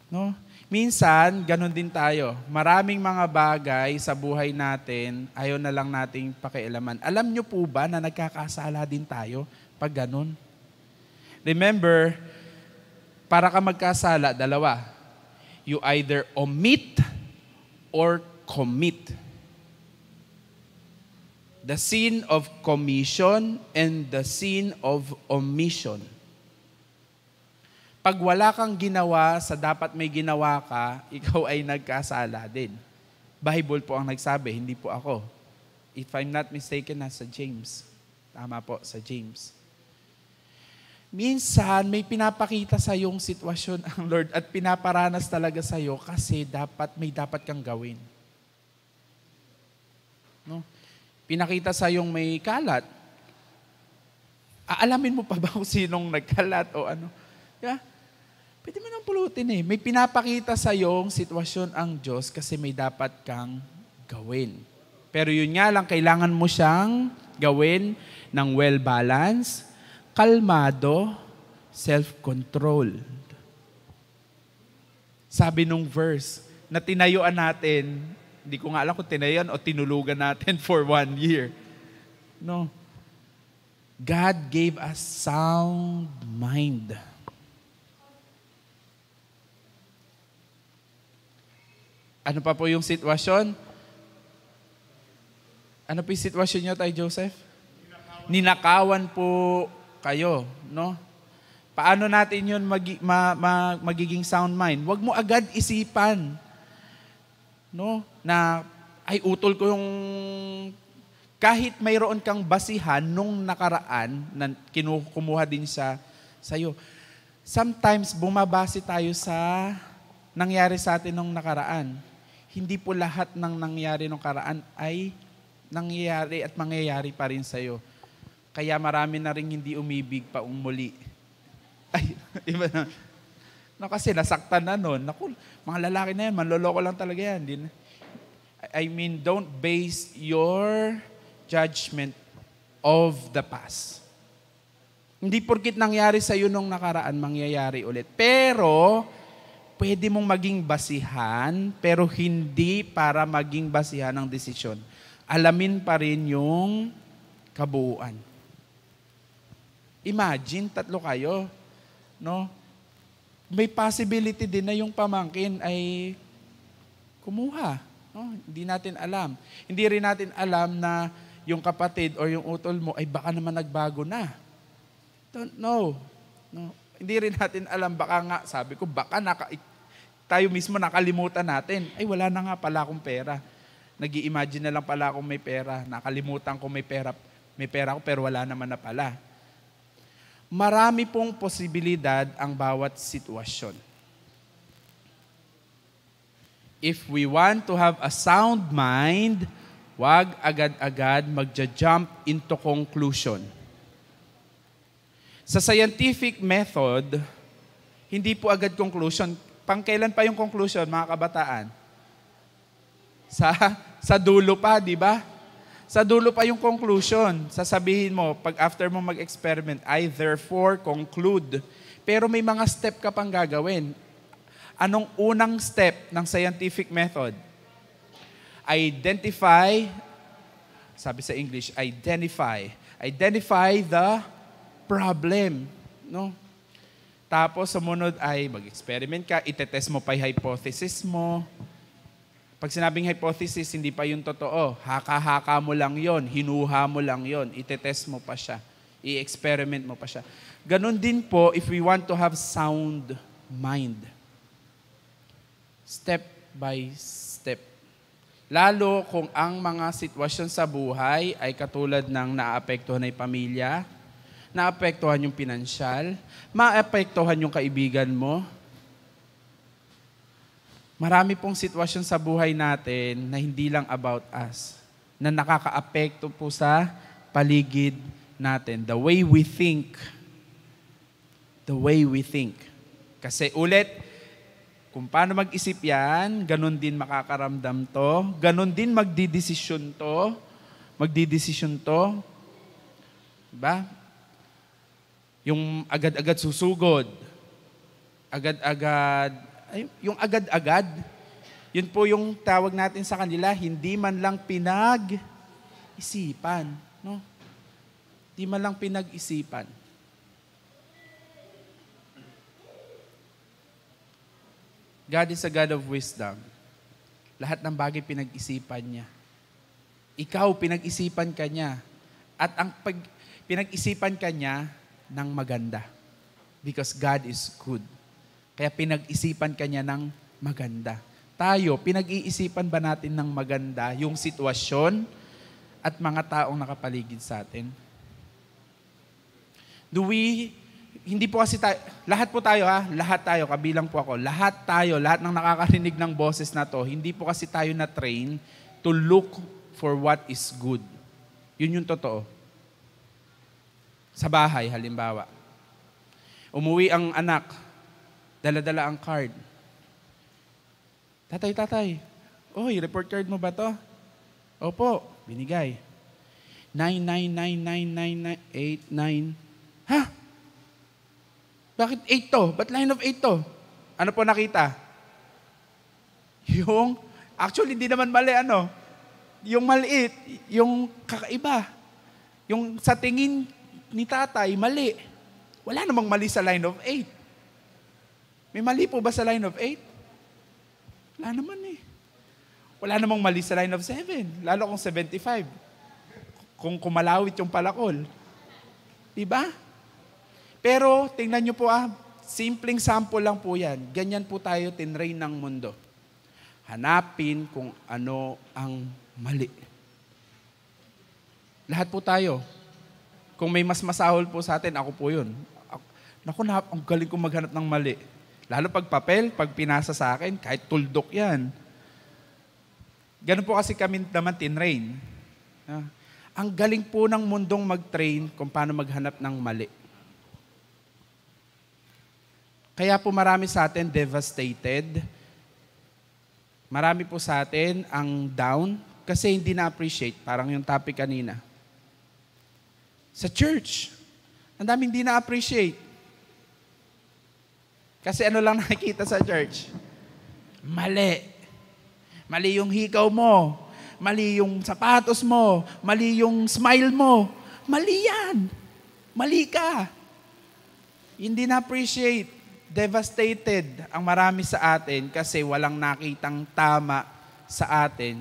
S1: No? Minsan, ganun din tayo. Maraming mga bagay sa buhay natin, ayaw na lang nating pakialaman. Alam nyo po ba na nagkakasala din tayo pag ganun? Remember, para ka magkasala, dalawa. You either omit or commit. The sin of commission and the sin of omission. Pag wala kang ginawa sa dapat may ginawa ka, ikaw ay nagkasala din. Bible po ang nagsabi, hindi po ako. If I'm not mistaken, nasa James. Tama po, sa James. Minsan, may pinapakita sa yung sitwasyon ang Lord at pinaparanas talaga sa iyo kasi may dapat kang gawin. No? Pinakita sa yung may kalat. Aalamin mo pa ba kung sinong nagkalat o ano? Yeah. Pwede mo nang pulutin eh. May pinapakita sa yung sitwasyon ang Diyos kasi may dapat kang gawin. Pero yun nga lang, kailangan mo siyang gawin ng well-balanced, kalmado, self-controlled. Sabi nung verse na tinayuan natin, hindi ko nga alam kung tinayuan o tinulugan natin for 1 year. No. God gave us sound mind. Ano pa po yung sitwasyon? Ano po yung sitwasyon niyo, Tay Joseph? Ninakawan po kayo, no? Paano natin yun magiging sound mind? Huwag mo agad isipan, no? Na, ay utol ko yung, kahit mayroon kang basihan nung nakaraan, na kumuha din siya sa'yo. Sometimes, bumabase tayo sa nangyari sa atin nung nakaraan. Hindi po lahat ng nangyari nung nakaraan ay nangyayari at mangyayari pa rin sa'yo. Kaya marami na rin hindi umibig pa muli. Ay, iba na. No, kasi nasaktan na nun. Naku, mga lalaki na yan, manloloko lang talaga yan. I mean, don't base your judgment of the past. Hindi porkit nangyari sa'yo nung nakaraan, mangyayari ulit. Pero, pwede mong maging basihan, pero hindi para maging basihan ng desisyon. Alamin pa rin yung kabuuan. Imagine, 3 kayo, no? May possibility din na yung pamangkin ay kumuha. No? Hindi natin alam. Hindi rin natin alam na yung kapatid or yung utol mo ay baka naman nagbago na. Don't know. No? Hindi rin natin alam, baka nga, sabi ko, baka tayo mismo nakalimutan natin. Ay, wala na nga pala akong pera. Nag-i-imagine na lang pala akong may pera. Nakalimutan ko may pera ako pero wala naman na pala. Marami pong posibilidad ang bawat sitwasyon. If we want to have a sound mind, wag agad-agad magja-jump into conclusion. Sa scientific method, hindi po agad conclusion. Pangkailan pa yung conclusion, mga kabataan? Sa dulo pa, di ba? Sa dulo pa yung conclusion. Sasabihin mo, pag after mo mag-experiment, I therefore conclude. Pero may mga step ka pang gagawin. Anong unang step ng scientific method? Identify, sabi sa English, identify. Identify the problem. No? Tapos, sumunod ay mag-experiment ka, itetest mo pa yung hypothesis mo. Pag sinabing hypothesis, hindi pa yung totoo. Haka-haka mo lang yon, hinuha mo lang yon, itetest mo pa siya, i-experiment mo pa siya. Ganon din po if we want to have sound mind. Step by step. Lalo kung ang mga sitwasyon sa buhay ay katulad ng naapektuhan ng pamilya, naapektuhan yung pinansyal, maapektuhan yung kaibigan mo. Marami pong sitwasyon sa buhay natin na hindi lang about us, na nakakaapekto po sa paligid natin. The way we think. The way we think. Kasi ulit, kung paano mag-isip yan, ganun din makakaramdam to, ganun din magdidesisyon to, diba? Yung agad-agad susugod, yung agad-agad, yun po yung tawag natin sa kanila, hindi man lang pinag-isipan. No? Hindi man lang pinag-isipan. God is a God of wisdom. Lahat ng bagay pinag-isipan niya. Ikaw, pinag-isipan ka niya. At ang pinag-isipan ka niya ng maganda. Because God is good. Kaya pinag-isipan ka niya ng maganda. Tayo, pinag-iisipan ba natin ng maganda yung sitwasyon at mga taong nakapaligid sa atin? Hindi po kasi tayo, lahat po tayo lahat tayo, kabilang po ako, lahat ng nakakarinig ng boses na to, hindi po kasi tayo na-train to look for what is good. Yun yung totoo. Sa bahay, halimbawa. Umuwi ang anak, dala-dala ang card. Tatay, oy, report card mo ba to? Opo, binigay. 9999989. Ha? Bakit 8 to? Ba't line of 8 to? Ano po nakita? Actually, hindi naman mali, yung maliit, yung kakaiba. Yung sa tingin ni tatay, mali. Wala namang mali sa line of 8. May mali po ba sa line of 8? Wala naman eh. Wala namang mali sa line of 7. Lalo kung 75. Kung kumalawit yung palakol. Diba? Pero, tingnan nyo po simpleng sample lang po yan. Ganyan po tayo tinrain ng mundo. Hanapin kung ano ang mali. Lahat po tayo. Kung may mas masahol po sa atin, ako po yun. Naku, ang galing kong maghanap ng mali. Lalo pag papel, pag pinasa sa akin, kahit tuldok yan. Ganun po kasi kami naman tinrain. Ang galing po ng mundong mag-train kung paano maghanap ng mali. Kaya po marami sa atin devastated. Marami po sa atin ang down kasi hindi na-appreciate. Parang yung topic kanina. Sa church, ang daming hindi na-appreciate. Kasi ano lang nakikita sa church? Mali. Mali yung hikaw mo. Mali yung sapatos mo. Mali yung smile mo. Mali yan. Mali ka. Hindi na-appreciate. Devastated ang marami sa atin kasi walang nakitang tama sa atin.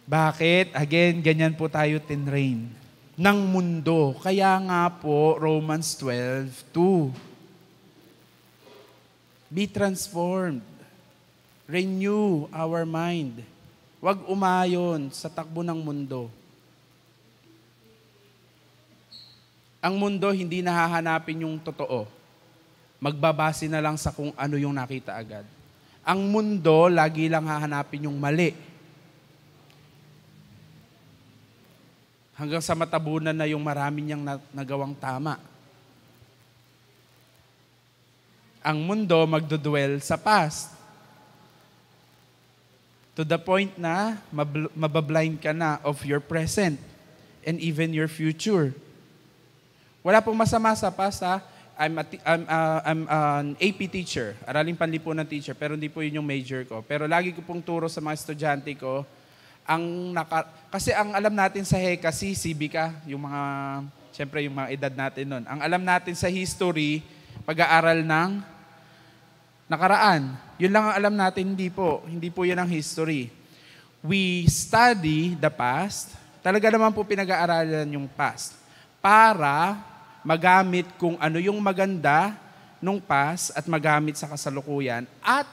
S1: Bakit? Again, ganyan po tayo tinrain ng mundo. Kaya nga po, Romans 12:2. Be transformed. Renew our mind. Huwag umayon sa takbo ng mundo. Ang mundo hindi nahahanapin yung totoo. Magbabase na lang sa kung ano yung nakita agad. Ang mundo, lagi lang hahanapin yung mali. Hanggang sa matabunan na yung marami niyang nagawang tama. Ang mundo magdudwell sa past. To the point na mabablind ka na of your present and even your future. Wala pong masama sa past, I'm an AP teacher, araling panlipunan teacher, pero hindi po yun yung major ko. Pero lagi ko pong turo sa mga estudyante ko, kasi ang alam natin sa HECA, CBICA, yung mga, siyempre yung mga edad natin nun. Ang alam natin sa history, pag-aaral ng nakaraan. Yun lang ang alam natin, hindi po yun ang history. We study the past, talaga naman po pinag-aaralan yung past, para magamit kung ano yung maganda nung past at magamit sa kasalukuyan at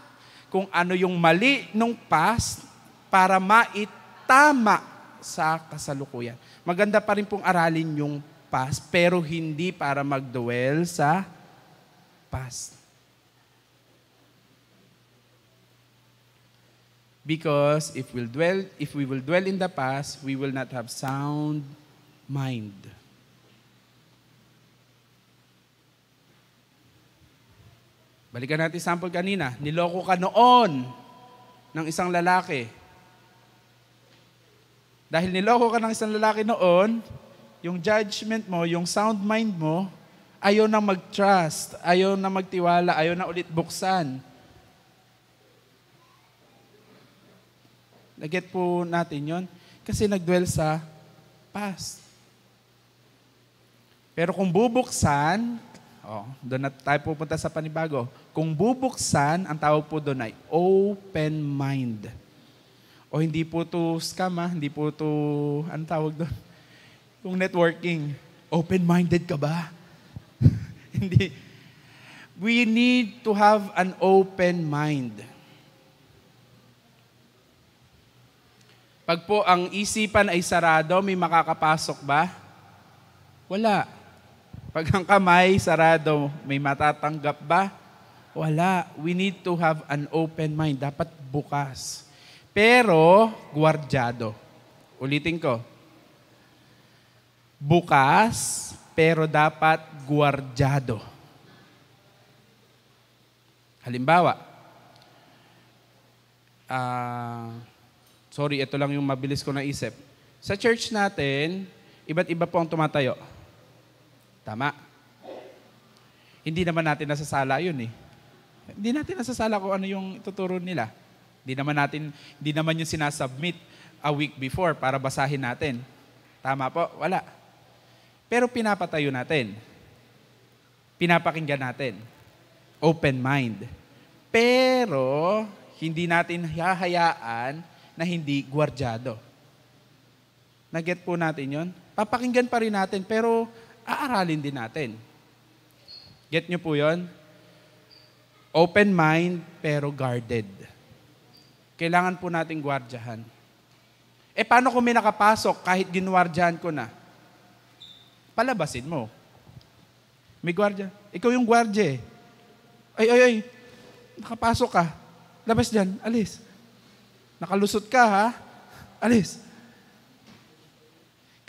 S1: kung ano yung mali nung past para maitama sa kasalukuyan. Maganda pa rin pong aralin yung past pero hindi para mag-dwell sa past. Because if we will dwell in the past, we will not have sound mind. Balikan natin sample kanina. Niloko ka noon ng isang lalaki. Dahil niloko ka ng isang lalaki noon, yung judgment mo, yung sound mind mo, ayaw na mag-trust, ayaw na magtiwala, ayaw na ulit buksan. Naget po natin yon kasi nagdwell sa past. Pero kung bubuksan, doon na tayo pupunta sa panibago. Kung bubuksan, ang tawag po doon ay open mind. O hindi po to scam, hindi po to, ano tawag doon? Yung networking. Open-minded ka ba? Hindi. We need to have an open mind. Pag po ang isipan ay sarado, may makakapasok ba? Wala. Pag ang kamay sarado, may matatanggap ba? Wala. We need to have an open mind. Dapat bukas. Pero, guardyado. Ulitin ko. Bukas, pero dapat guardyado. Halimbawa, sorry, ito lang yung mabilis ko naisip. Sa church natin, iba't iba po ang tumatayo. Tama. Hindi naman natin nasasala yun eh. Hindi natin nasasala kung ano yung ituturo nila. Hindi naman yung sinasubmit a week before para basahin natin. Tama po? Wala. Pero pinapatayo natin. Pinapakinggan natin. Open mind. Pero, hindi natin hahayaan na hindi guardyado. Naget po natin yon? Papakinggan pa rin natin, pero aaralin din natin. Get nyo po yon? Open mind, pero guarded. Kailangan po natin guardyahan. Paano kung may nakapasok kahit ginuwardyahan ko na? Palabasin mo. May guardya. Ikaw yung guardya eh. Ay, nakapasok ka. Labas dyan, alis. Nakalusot ka ha, alis.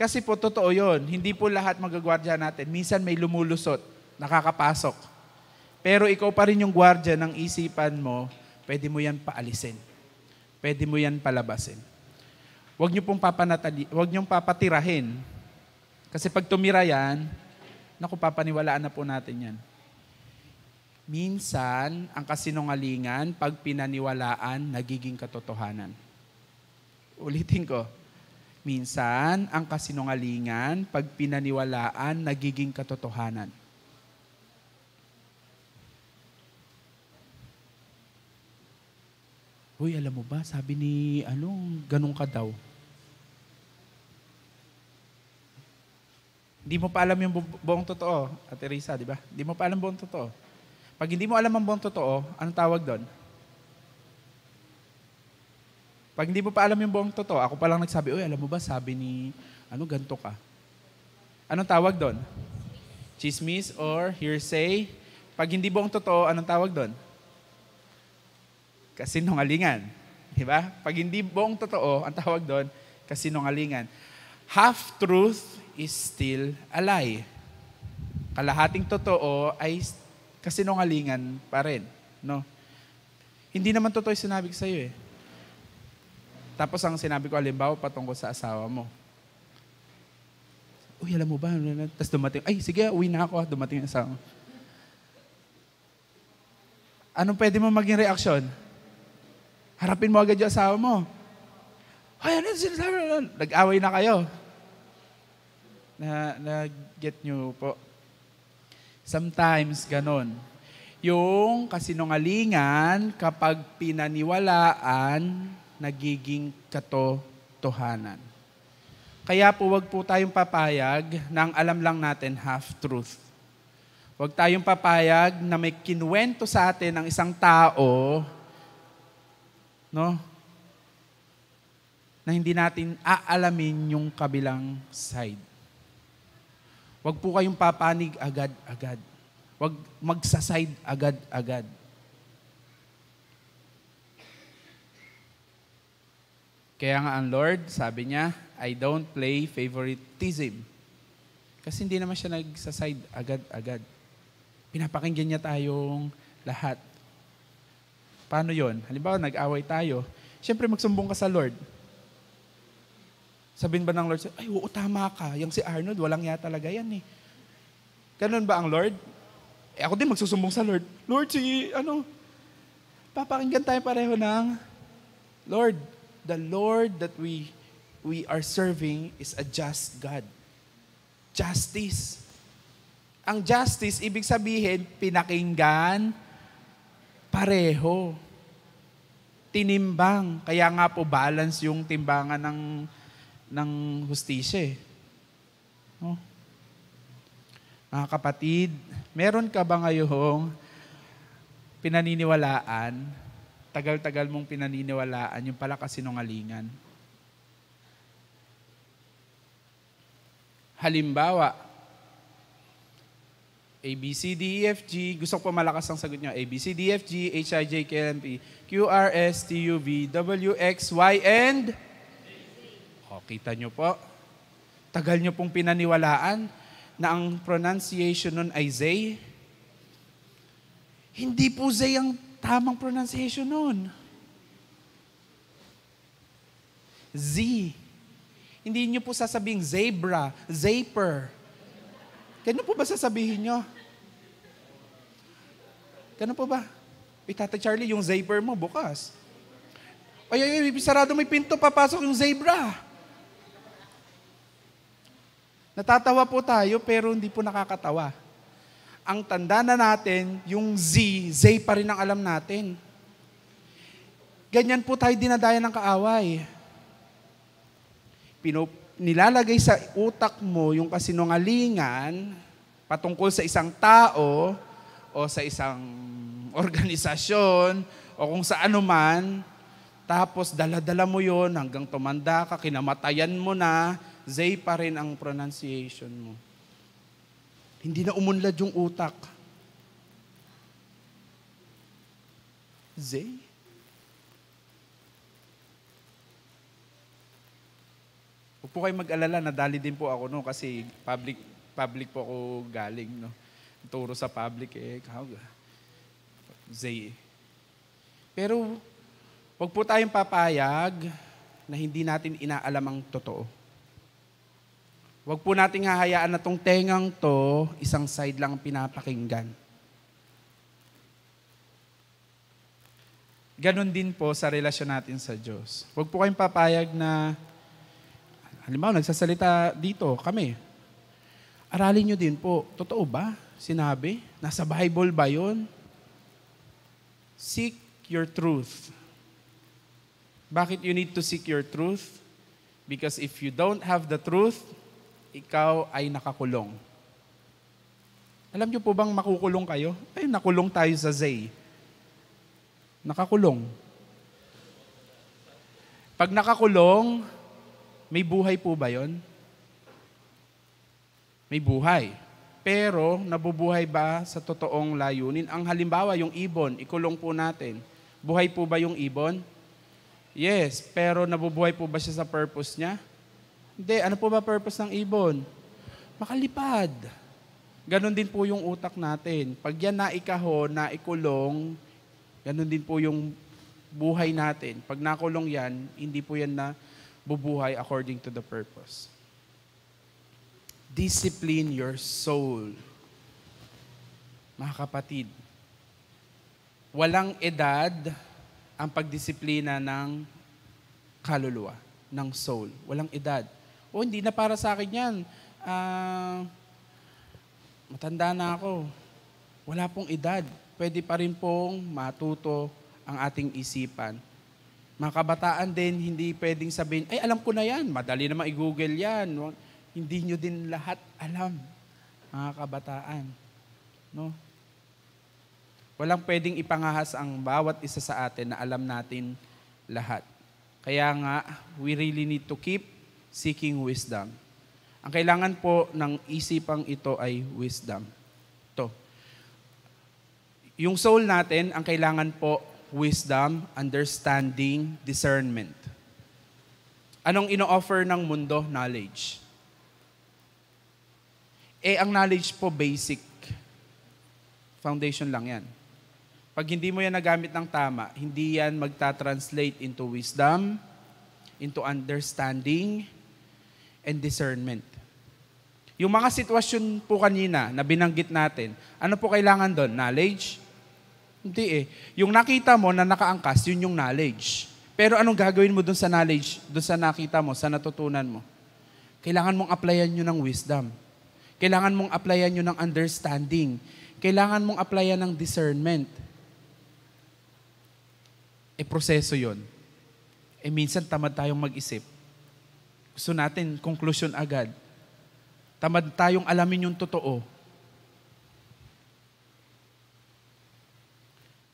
S1: Kasi po totoo yun, hindi po lahat magagwardya natin. Minsan may lumulusot, nakakapasok. Pero ikaw pa rin yung gwardya ng isipan mo, pwede mo yan paalisin. Pwede mo yan palabasin. Huwag niyo pong huwag niyong papatirahin. Kasi pag tumira yan, naku, papaniwalaan na po natin yan. Minsan, ang kasinungalingan, pag pinaniwalaan, nagiging katotohanan. Ulitin ko. Minsan, ang kasinungalingan, pag pinaniwalaan, nagiging katotohanan. Uy, alam mo ba, sabi ni, ganun ka daw. Hindi mo pa alam yung buong totoo, Ate Risa, di ba? Hindi mo pa alam buong totoo. Pag hindi mo alam ang buong totoo, anong tawag doon? Pag hindi mo pa alam yung buong totoo, ako pa lang nagsabi, uy, alam mo ba, sabi ni, ganto ka. Anong tawag doon? Chismis or hearsay. Pag hindi buong totoo, anong tawag doon? Kasinungalingan. Di ba? Pag hindi buong totoo, ang tawag doon, kasinungalingan. Half-truth is still a lie. Kalahating totoo ay kasinungalingan pa rin. No? Hindi naman totoo yung sinabi ko sa iyo eh. Tapos ang sinabi ko, halimbawa, patungkol sa asawa mo. Uy, alam mo ba? Tapos dumating, ay, sige, uwi na ako. Dumating yung asawa mo. Anong pwede mo maging reaksyon? Harapin mo agad yung asawa mo. Ay, ano yung sinasabi mo? Nag-away na kayo. Na-get nyo po. Sometimes, ganon. Yung kasinungalingan, kapag pinaniwalaan, nagiging katotohanan. Kaya po, wag po tayong papayag na ang alam lang natin half-truth. Huwag tayong papayag na may kinuwento sa atin ng isang tao, no? Na hindi natin aalamin yung kabilang side. Huwag po kayong papanig agad-agad. Huwag magsaside agad-agad. Kaya nga ang Lord, sabi niya, I don't play favoritism. Kasi hindi naman siya nagsaside agad-agad. Pinapakinggan niya tayong lahat. Paano yon? Halimbawa, nag-away tayo. Siyempre, magsumbong ka sa Lord. Sabihin ba ng Lord, ay, oo, tama ka. Yung si Arnold, walang ya talaga yan eh. Ganun ba ang Lord? Ako din magsusumbong sa Lord. Lord, papakinggan tayo pareho ng Lord. The Lord that we are serving is a just God. Justice. Ang justice, ibig sabihin, pinakinggan, pareho. Tinimbang. Kaya nga po, balance yung timbangan ng hustisya. No? Mga kapatid, meron ka ba ngayong pinaniniwalaan, tagal-tagal mong pinaniniwalaan, yung pala kasinungalingan? Halimbawa, A, B, C, D, E, F, G. Gusto ko pa malakas ang sagot niyo. A, B, C, D, F, G, H, I, J, K, L, M, P, Q, R, S, T, U, V, W, X, Y, and? O, kita niyo po. Tagal niyo pong pinaniwalaan na ang pronunciation nun ay Zay. Hindi po Zay ang tamang pronunciation nun. Z. Hindi niyo po sasabing zebra, zaper. Ganun po ba sasabihin nyo? Ganun po ba? Tata Charlie, yung zebra mo bukas. Ay, sarado may pinto, papasok yung zebra. Natatawa po tayo, pero hindi po nakakatawa. Ang tanda na natin, yung Z pa rin ang alam natin. Ganyan po tayo dinadaya ng kaaway. Nilalagay sa utak mo yung kasinungalingan patungkol sa isang tao o sa isang organisasyon o kung sa ano man, tapos dala-dala mo yon hanggang tumanda ka, kinamatayan mo na, Zay pa rin ang pronunciation mo. Hindi na umunlad yung utak. Zay? Huwag po kayo mag-alala, nadali din po ako no, kasi public po ako galing. No? Turo sa public Zay. Pero huwag po tayong papayag na hindi natin inaalam ang totoo. Huwag po nating hahayaan na tong tengang to, isang side lang pinapakinggan. Ganon din po sa relasyon natin sa Diyos. Huwag po kayong papayag na, halimbawa, nagsasalita dito, kami. Aralin nyo din po, totoo ba? Sinabi? Nasa Bible ba yun? Seek your truth. Bakit you need to seek your truth? Because if you don't have the truth, ikaw ay nakakulong. Alam niyo po bang makukulong kayo? Ay, nakulong tayo sa Zay. Nakakulong. Pag nakakulong, may buhay po ba yon? May buhay. Pero, nabubuhay ba sa totoong layunin? Ang halimbawa, yung ibon, ikulong po natin. Buhay po ba yung ibon? Yes, pero nabubuhay po ba siya sa purpose niya? Hindi. Ano po ba purpose ng ibon? Makalipad. Ganon din po yung utak natin. Pag yan naikahon, naikulong, ganon din po yung buhay natin. Pag nakulong yan, hindi po yan na bubuhay according to the purpose. Discipline your soul. Mga kapatid, walang edad ang pagdisiplina ng kaluluwa, ng soul. Walang edad. O hindi na para sa akin yan. Matanda na ako. Wala pong edad. Pwede pa rin pong matuto ang ating isipan. Mga kabataan din, hindi pwedeng sabihin, ay alam ko na yan, madali naman i-google yan. Hindi nyo din lahat alam, mga kabataan. No? Walang pwedeng ipangahas ang bawat isa sa atin na alam natin lahat. Kaya nga, we really need to keep seeking wisdom. Ang kailangan po ng isipang ito ay wisdom. Ito. Yung soul natin, ang kailangan po, wisdom, understanding, discernment. Anong ino-offer ng mundo? Knowledge. Ang knowledge po basic. Foundation lang yan. Pag hindi mo yan nagamit ng tama, hindi yan magta-translate into wisdom, into understanding, and discernment. Yung mga sitwasyon po kanina na binanggit natin, ano po kailangan doon? Knowledge? Hindi Yung nakita mo na nakaangkas, yun yung knowledge. Pero anong gagawin mo doon sa knowledge, doon sa nakita mo, sa natutunan mo? Kailangan mong applyan yun ng wisdom. Kailangan mong applyan yun ng understanding. Kailangan mong applyan ng discernment. Proseso yun. Minsan tamad tayong mag-isip. Gusto natin conclusion agad. Tamad tayong alamin yung totoo.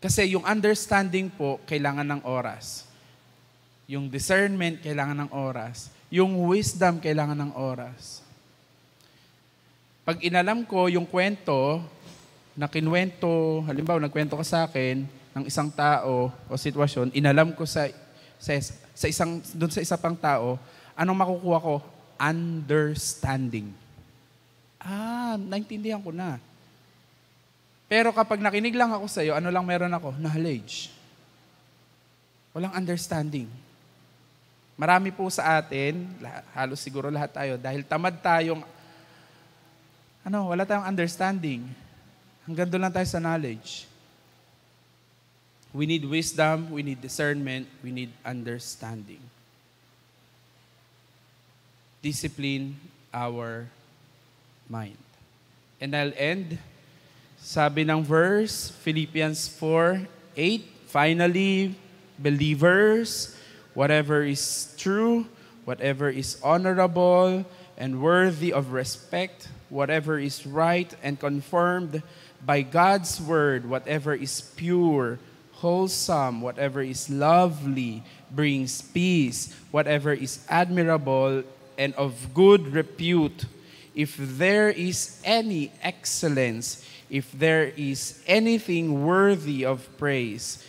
S1: Kasi yung understanding po, kailangan ng oras. Yung discernment, kailangan ng oras. Yung wisdom, kailangan ng oras. Pag inalam ko yung kwento, na kinwento, halimbawa nagkwento ka sa akin, ng isang tao o sitwasyon, inalam ko sa isa pang tao, anong makukuha ko? Understanding. Naintindihan ko na. Pero kapag nakinig lang ako sa iyo, ano lang meron ako? Knowledge. Walang understanding. Marami po sa atin, halos siguro lahat tayo, dahil tamad tayong, wala tayong understanding. Hanggang doon lang tayo sa knowledge. We need wisdom, we need discernment, we need understanding. Discipline our mind. And I'll end, sabi ng verse, Philippians 4:8, finally, believers, whatever is true, whatever is honorable and worthy of respect, whatever is right and confirmed by God's word, whatever is pure, wholesome, whatever is lovely, brings peace, whatever is admirable and of good repute, if there is any excellence, if there is anything worthy of praise,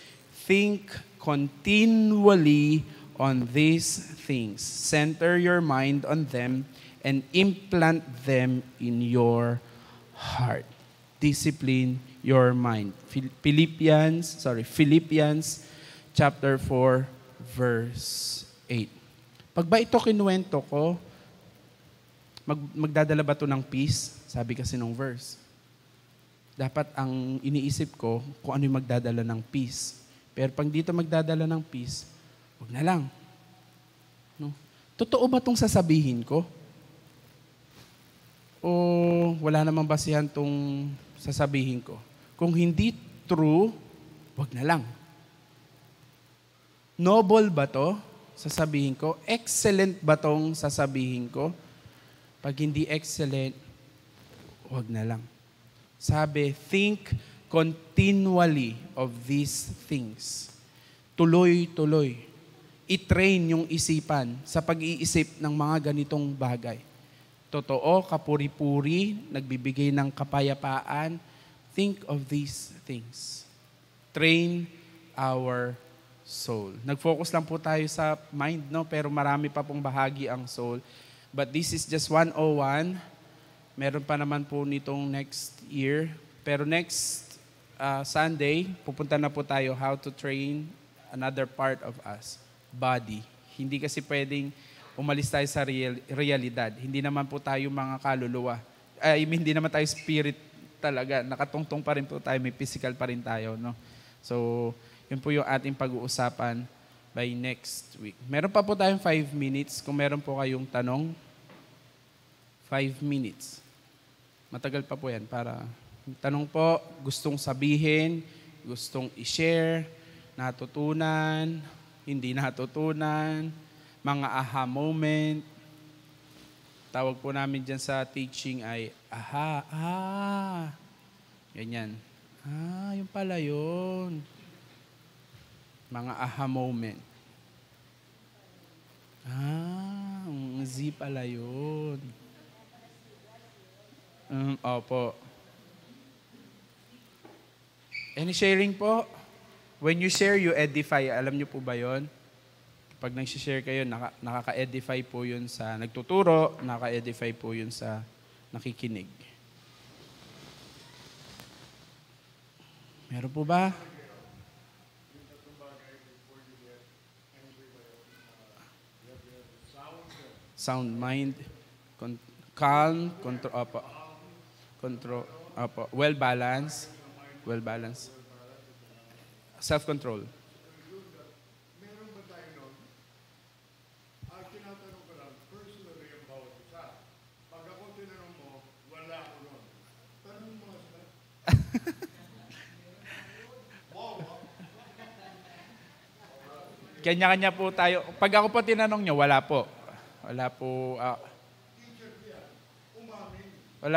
S1: think continually on these things. Center your mind on them and implant them in your heart. Discipline your mind. Philippians chapter 4 verse 8. Pag ba ito kinuwento ko, magdadala ba ito ng peace? Sabi kasi nung verse. Dapat ang iniisip ko kung ano yung magdadala ng peace. Pero pag dito magdadala ng peace, huwag na lang. No? Totoo ba itong sasabihin ko? O wala namang basihan itong sasabihin ko? Kung hindi true, wag na lang. Noble ba to sasabihin ko? Excellent ba tong sasabihin ko? Pag hindi excellent, wag na lang. Sabi, think continually of these things. Tuloy-tuloy. I-train yung isipan sa pag-iisip ng mga ganitong bagay. Totoo, kapuri-puri, nagbibigay ng kapayapaan. Think of these things. Train our soul. Nag-focus lang po tayo sa mind, no? Pero marami pa pong bahagi ang soul. But this is just 101. Meron pa naman po nitong next year. Pero next Sunday, pupunta na po tayo how to train another part of us, body. Hindi kasi pwedeng umalis tayo sa realidad. Hindi naman po tayo mga kaluluwa. Hindi naman tayo spirit talaga. Nakatungtong pa rin po tayo, may physical pa rin tayo. No? So, yun po yung ating pag-uusapan by next week. Meron pa po tayong 5 minutes. Kung meron po kayong tanong, 5 minutes. Matagal pa po yan para tanong po, gustong sabihin, gustong i-share, natutunan, hindi natutunan, mga aha moment. Tawag po namin dyan sa teaching ay, ganyan. Yung pala yun. Mga aha moment. Z pala yun. Opo. Any sharing po? When you share, you edify. Alam niyo po ba yun? Pag nag-share kayo, nakaka-edify po yun sa nagtuturo, nakaka-edify po yun sa nakikinig. Meron po ba? Sound mind, calm, control, well-balanced, self-control.
S3: Meron ba tayo nun? Tinatanong ko lang, personally ang bawat isa. Pag ako tinanong mo, wala ako nun. Tanong mo sila.
S1: Kanya-kanya po tayo. Pag ako po tinanong nyo, wala po. Wala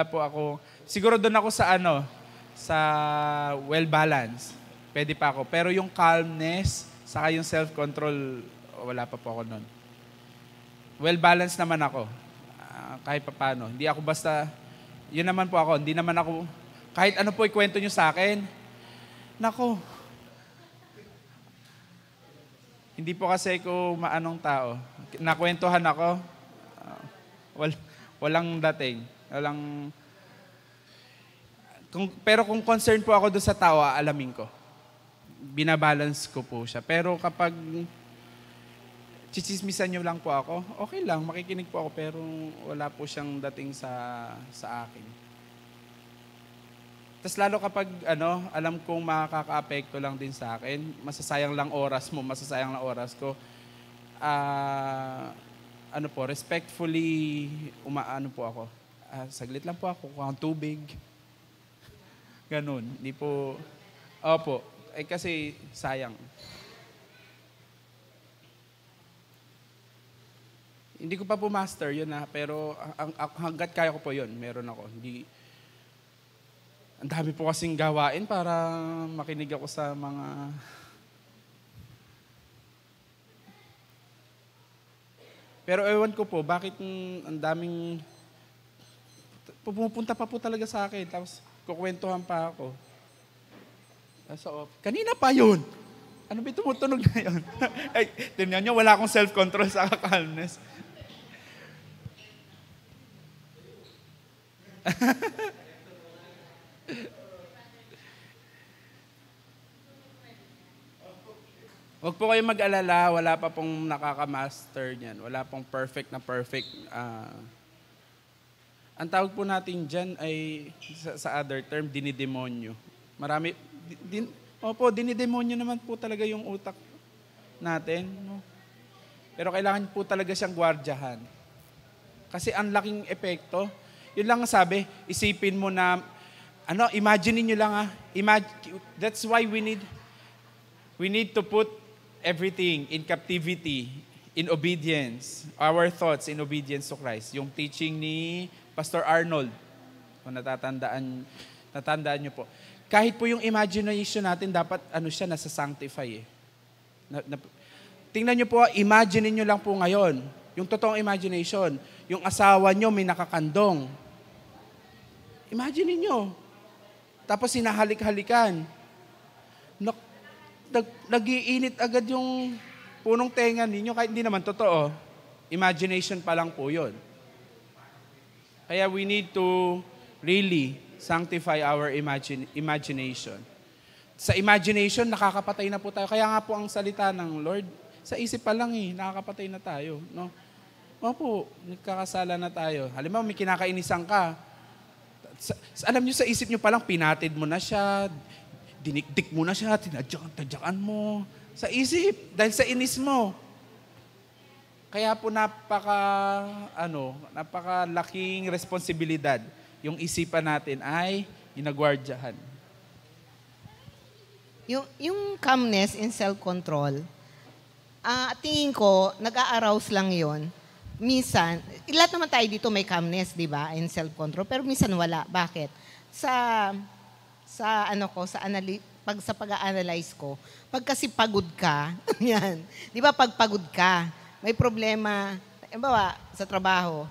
S1: po ako. Siguro doon ako sa sa well-balanced. Pwede pa ako. Pero yung calmness, saka yung self-control, wala pa po ako nun. Well-balanced naman ako. Kahit pa paano. Hindi ako basta, yun naman po ako. Hindi naman ako, kahit ano po ikwento nyo sa akin, nako. Hindi po kasi ko maanong tao. Nakwentuhan ako, walang dating. Pero kung concerned po ako doon sa tao, alamin ko. Binabalance ko po siya. Pero kapag chichismisan nyo lang po ako, okay lang, makikinig po ako, pero wala po siyang dating sa akin. Tapos lalo kapag alam kong makaka-apekto lang din sa akin, masasayang lang oras mo, masasayang lang oras ko, respectfully, po ako. Saglit lang po ako, kung ang tubig. Ganun, hindi po, opo, kasi sayang. Hindi ko pa po master yun pero hanggat kaya ko po yun, meron ako. Ang dami po kasing gawain para makinig ako sa mga... Pero ewan ko po, bakit ang daming... Pumupunta pa po talaga sa akin, tapos kukwentuhan pa ako. Kanina pa yun. Ano ba tumutunog na yun? Ay, tingnan nyo, wala akong self-control sa calmness. Huwag po kayong mag-alala, wala pa pong nakaka-master niyan. Wala pong perfect na perfect. Ang tawag po natin dyan ay, sa other term, dinidemonyo. Marami, dinidemonyo naman po talaga yung utak natin. No? Pero kailangan po talaga siyang gwardyahan. Kasi ang laking epekto. Yun lang sabi, isipin mo na, imagine niyo lang that's why we need to put everything in captivity, in obedience, our thoughts in obedience to Christ. Yung teaching ni Pastor Arnold, kung natandaan niyo po. Kahit po yung imagination natin, dapat siya, nasa-sanctify tingnan niyo po, imagine niyo lang po ngayon, yung totoong imagination, yung asawa niyo may nakakandong. Imagine niyo. Tapos sinahalik-halikan. Nag-iinit agad yung punong tenga ninyo, kahit hindi naman totoo. Imagination pa lang po yun. Kaya we need to really sanctify our imagination. Sa imagination, nakakapatay na po tayo. Kaya nga po ang salita ng Lord, sa isip pa lang nakakapatay na tayo. No? Opo, nagkakasala na tayo. Halimbawa, may kinakainisan ka. Alam nyo, sa isip nyo pa lang, pinatid mo na siya, dinikdik mo na siya, tinadyakan mo sa isip dahil sa inis mo. Kaya po napakalaking responsibilidad yung isipan natin ay ginagwardyahan.
S9: Yung calmness and self-control, tingin ko, nag-a-arouse lang yon. Minsan, lahat naman tayo dito may calmness, di ba? And self-control. Pero minsan wala. Bakit? Sa pag-analyze ko, pag kasi pagod ka, yan. Di ba pag pagod ka, may problema, bawa, sa trabaho,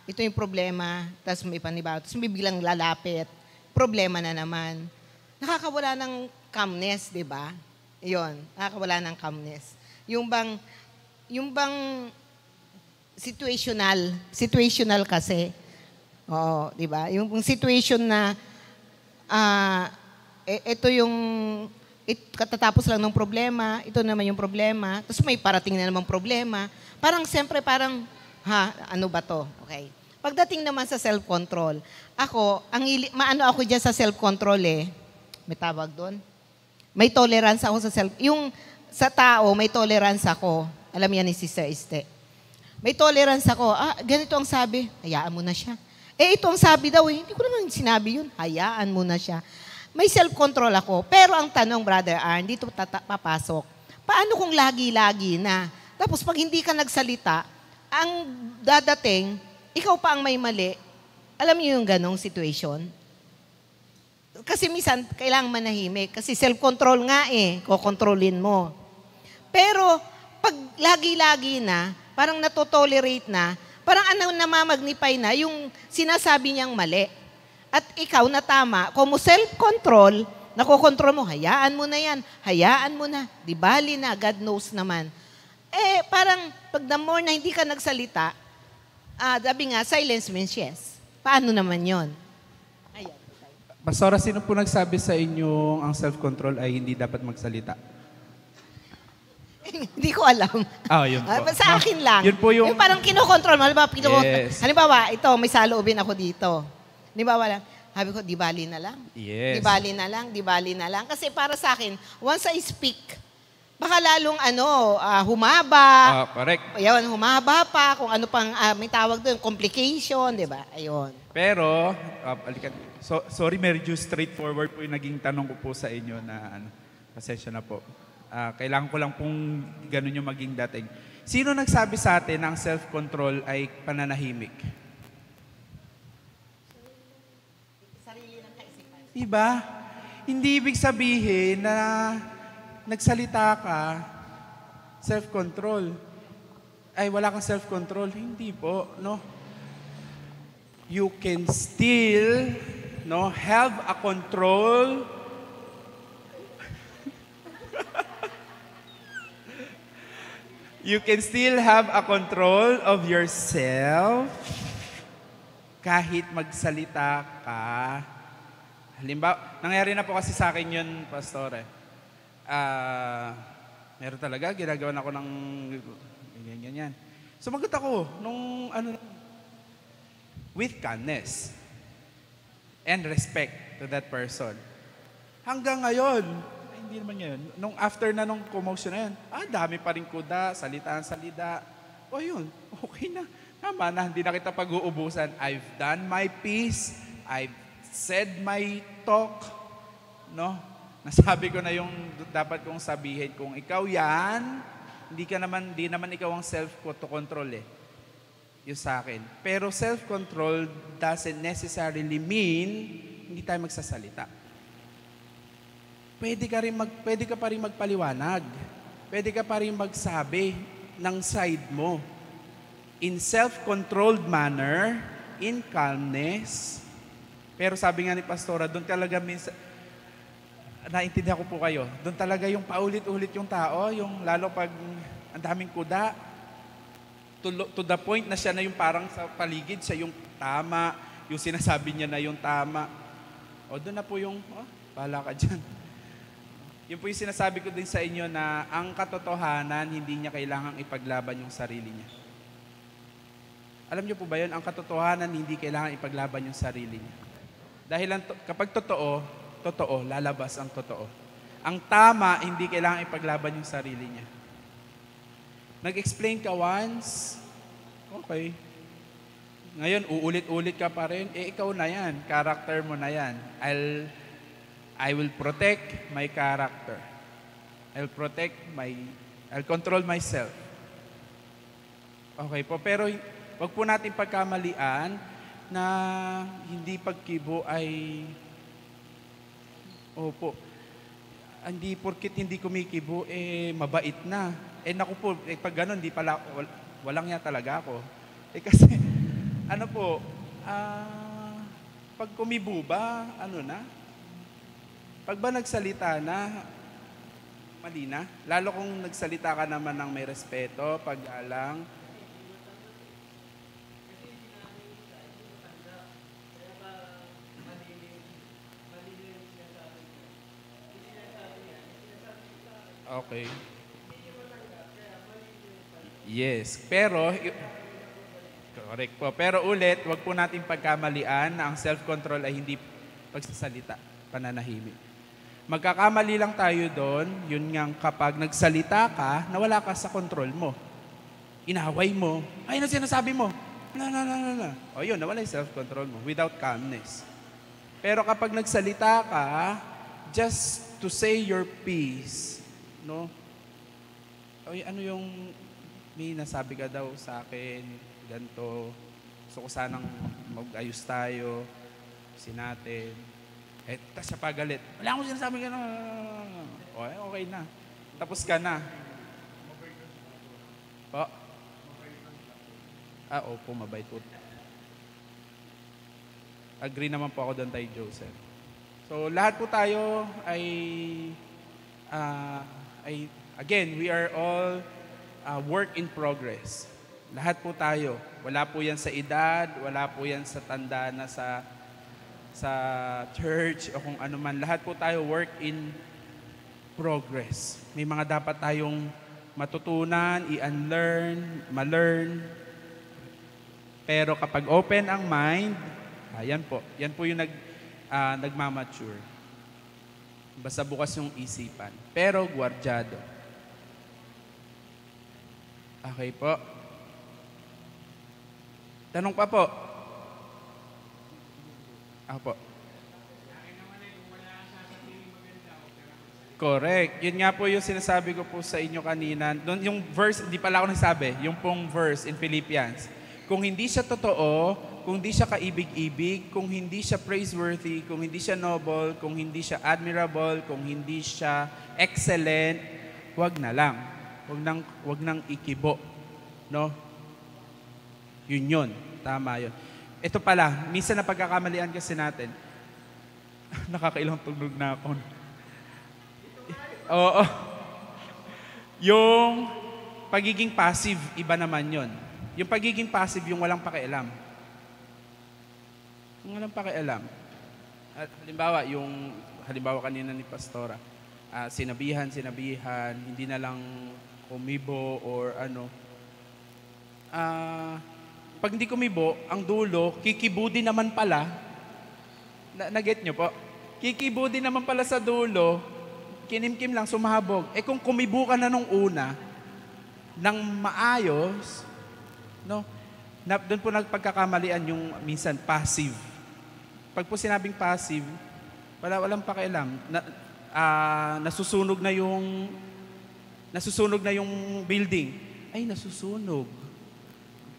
S9: ito yung problema, tapos may panibago, tapos may biglang lalapit, problema na naman. Nakakawala ng calmness, di ba? Yun, nakakawala ng calmness. Yung bang situational kasi. Oo, di ba? Yung situation na ito yung katatapos lang ng problema, ito naman yung problema, tapos may parating na namang problema. Parang siyempre ano ba to? Okay. Pagdating naman sa self-control, maano ako dyan sa self-control may tawag doon. May tolerance ako sa tao, may tolerance ako. Alam yan ni Sister Este. May tolerance ako. Ganito ang sabi, hayaan mo na siya. Ito ang sabi daw, hindi ko naman sinabi yun. Hayaan mo na siya. May self-control ako. Pero ang tanong, Brother Arn, dito papasok. Paano kung lagi-lagi na? Tapos pag hindi ka nagsalita, ang dadating, ikaw pa ang may mali. Alam niyo yung ganong situation? Kasi minsan, kailangan manahimik. Kasi self-control nga kokontrolin mo. Pero, pag lagi-lagi na, parang natotolerate na, parang namamagnify na yung sinasabi niyang mali. At ikaw na tama, kung mo self-control, nakokontrol mo, hayaan mo na yan, hayaan mo na, di bali na, God knows naman. Parang, pag the more na hindi ka nagsalita, sabi nga, silence means yes. Paano naman yon? Ayan.
S1: Pastora, sino po nagsabi sa inyo ang self-control ay hindi dapat magsalita?
S9: Hindi ko alam.
S1: Yun po.
S9: Sa akin lang.
S1: Yun po yung
S9: parang kinokontrol mo.
S1: Yes.
S9: Halimbawa, ito, may saloobin ako dito. Halimbawa lang, sabi ko, di bali na lang.
S1: Yes.
S9: Di bali na lang. Kasi para sa akin, once I speak, baka lalong humaba.
S1: Correct.
S9: Ayun, humaba pa. Kung ano pang, may tawag doon, complication, di ba? Ayun.
S1: Pero, sorry, medyo straightforward po yung naging tanong ko po sa inyo na pasensya na po. Kailangan ko lang pong ganun yung maging dating. Sino nagsabi sa atin na ang self-control ay pananahimik?
S9: Sarili ng kaisipan.
S1: Diba? Hindi ibig sabihin na nagsalita ka, self-control. Ay, wala kang self-control. Hindi po, no? You can still, have a control. You can still have a control of yourself kahit magsalita ka. Halimbawa, nangyari na po kasi sa akin yun, Pastor. Meron talaga, ginagawa na ako ng ganyan. Sumagot ako with kindness and respect to that person. Hanggang ngayon, hindi naman yun. After nung commotion na yun, dami pa rin kuda, salita. Yun, okay na. Tama na, hindi na kita pag-uubusan. I've done my piece. I've said my talk. Nasabi ko na yung dapat kong sabihin. Kung ikaw yan, di naman ikaw ang self-control yung sa akin. Pero self-control doesn't necessarily mean hindi tayo magsasalita. Pwede ka pa rin magpaliwanag. Pwede ka pa rin magsabi ng side mo. In self-controlled manner, in calmness. Pero sabi nga ni Pastora, doon talaga minsan, naintindihan ko po kayo, doon talaga yung paulit-ulit yung tao, yung lalo pag ang daming kuda, to the point na siya na yung parang sa paligid, siya yung tama, yung sinasabi niya na yung tama. Doon na po yung, bahala ka dyan. Yun po yung sinasabi ko din sa inyo na ang katotohanan, hindi niya kailangang ipaglaban yung sarili niya. Alam niyo po ba yun? Ang katotohanan, hindi kailangan ipaglaban yung sarili niya. Dahil kapag totoo, totoo, lalabas ang totoo. Ang tama, hindi kailangan ipaglaban yung sarili niya. Nag-explain ka once, okay. Ngayon, uulit-ulit ka pa rin, ikaw na yan, character mo na yan. I will protect my character. I'll control myself. Okay po, pero wag po natin pagkamalian na hindi pagkibo ay, opo, hindi porkit hindi kumikibo, mabait na. Naku po, pag ganun, walang niya talaga ako. Kasi, ano po, pag kumibo ba, ano na? Pag ba nagsalita na, mali na. Lalo kung nagsalita ka naman ng may respeto, pag-alang. Okay. Yes. Pero, correct po. Pero ulit, wag po natin pagkamalian na ang self-control ay hindi pagsasalita, pananahimik. Magkakamali lang tayo doon, yun nga kapag nagsalita ka, nawala ka sa control mo. Inaway mo. Ay, ano sinasabi mo? Na. O yun, nawala yung self-control mo without calmness. Pero kapag nagsalita ka, just to say your piece, no? Ay, ano yung may nasabi ka daw sa akin, ganito, gusto ko sanang mag-ayos tayo, natin. Tas siya pagalit. Wala akong sinasabi ka na. Okay na. Tapos ka na. Po? Opo, mabait po. Agree naman po ako doon tayo, Joseph. So, lahat po tayo again, we are all work in progress. Lahat po tayo. Wala po yan sa edad, wala po yan sa tanda na sa church o kung ano man. Lahat po tayo work in progress. May mga dapat tayong matutunan, i-unlearn, ma-learn. Pero kapag open ang mind, yan po yung nagmamature. Basta bukas yung isipan. Pero gwardyado. Okay po. Tanong pa po. Apo. Correct. Yun nga po yung sinasabi ko po sa inyo kanina. Doon yung verse, hindi pala ako nagsabi, yung pong verse in Philippians. Kung hindi siya totoo, kung hindi siya kaibig-ibig, kung hindi siya praiseworthy, kung hindi siya noble, kung hindi siya admirable, kung hindi siya excellent, wag na lang. Wag nang ikibo. No? Yun. Tama yun. Ito pala, minsan na pagkakamalian kasi natin, nakakailang tunog na ako. Oo. Yung pagiging passive, iba naman yon. Yung pagiging passive, yung walang pakialam. Yung walang pakialam. Halimbawa kanina ni Pastora, sinabihan, hindi na lang kumibo or ano. Pag hindi kumibo, ang dulo, kikibudi naman pala. Naget nyo po? Kikibudi naman pala sa dulo, kinimkim lang, sumahabog. Kung kumibo ka na nung una, ng maayos, no? Doon po nagpagkakamalian yung minsan passive. Pag po sinabing passive, walang pakialam. Nasusunog na yung building. Ay, nasusunog.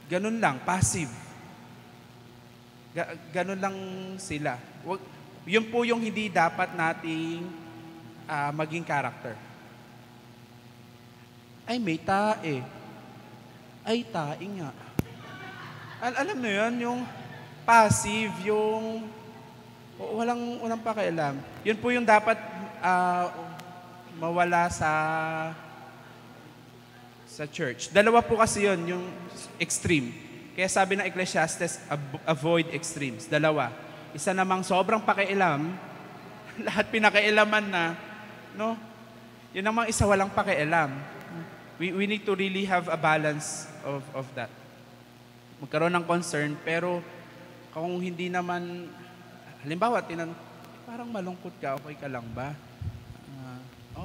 S1: Ganun lang, passive. Ganun lang sila. Yun po yung hindi dapat nating maging character. Ay, may tae. Ay, tae nga. Alam mo yun, yung passive, yung walang pakialam. Yun po yung dapat mawala sa church. Dalawa po kasi yun, yung extreme. Kaya sabi ng Ecclesiastes, avoid extremes. Dalawa. Isa namang sobrang pakialam, lahat pinakailaman na, no? Yun namang isa walang pakialam. We need to really have a balance of that. Magkaroon ng concern, pero kung hindi naman, halimbawa, parang malungkot ka, okay ka lang ba?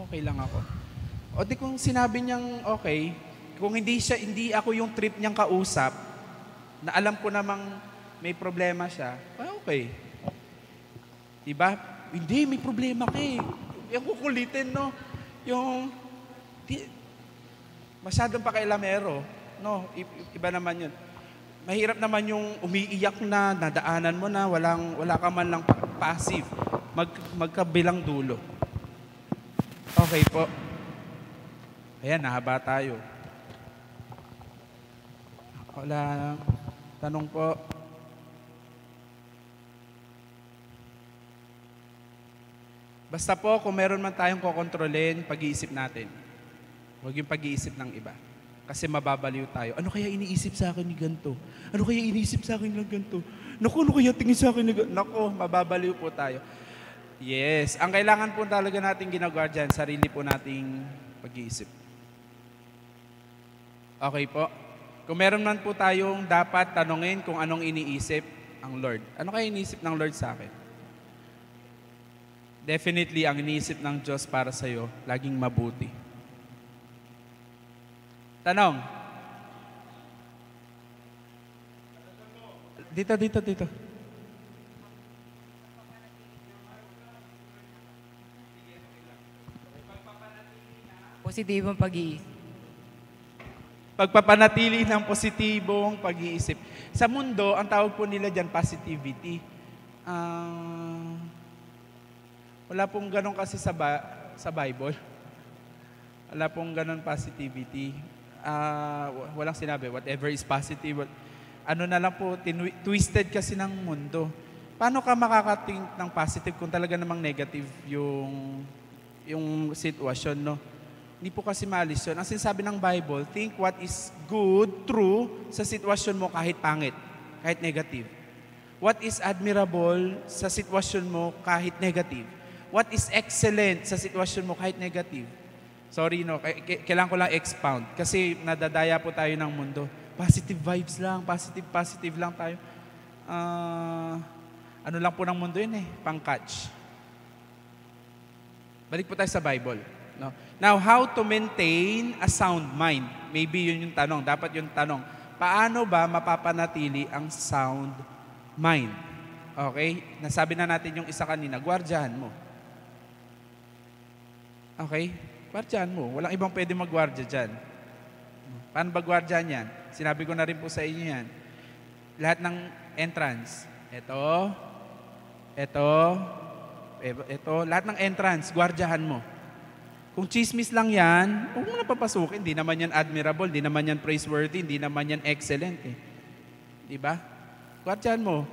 S1: Okay lang ako. O di kung sinabi niyang okay, kung hindi ako yung trip niyang kausap, na alam ko namang may problema siya, okay. Diba? Hindi, may problema ka eh. Yung kukulitin, no? Masyadong pakailamero. No, iba naman yun. Mahirap naman yung umiiyak na, nadaanan mo na, wala ka man lang passive. Magkabilang dulo. Okay po. Ayan, nahaba tayo. Wala. Tanong po. Basta po, kung meron man tayong kokontrolin, pag-iisip natin. Huwag yung pag-iisip ng iba. Kasi mababaliw tayo. Ano kaya iniisip sa akin ni ganito? Ano kaya iniisip sa akin ng ganito? Naku, ano kaya tingin sa akin ni ganito? Naku, mababaliw po tayo. Yes. Ang kailangan po talaga natin ginagawa dyan, sarili po nating pag-iisip. Okay po. Kung meron man po tayong dapat tanungin kung anong iniisip ang Lord. Ano kaya iniisip ng Lord sa akin? Definitely, ang iniisip ng Diyos para sa'yo, laging mabuti. Tanong. Dito.
S6: Positibong pag-iisip.
S1: Pagpapanatili ng positibong pag-iisip. Sa mundo, ang tawag po nila dyan, positivity. Wala pong ganon kasi sa Bible. Wala pong ganon positivity. Walang sinabi, whatever is positive. Ano na lang po, twisted kasi ng mundo. Paano ka makakating ng positive kung talaga namang negative yung sitwasyon, no? Hindi po kasi maalis yun. Ang sinasabi ng Bible, think what is good, true, sa sitwasyon mo kahit pangit, kahit negative. What is admirable sa sitwasyon mo kahit negative. What is excellent sa sitwasyon mo kahit negative. Sorry, no, kailangan ko lang expound. Kasi nadadaya po tayo ng mundo. Positive vibes lang, positive lang tayo. Ano lang po ng mundo yun pang-catch. Balik po tayo sa Bible. No? Now, how to maintain a sound mind? Maybe yun yung tanong. Dapat yung tanong. Paano ba mapapanatili ang sound mind? Okay? Nasabi na natin yung isa kanina, gwardiyahan mo. Okay? Gwardiyahan mo. Walang ibang pwede magwardya dyan. Paano ba gwardiyahan yan? Sinabi ko na rin po sa inyo yan. Lahat ng entrance. Ito, lahat ng entrance, gwardiyahan mo. Kung chismis lang yan, huwag mo na papasukin. Hindi naman yan admirable, hindi naman yan praiseworthy, hindi naman yan excellent. Diba? Gwardiyahan mo.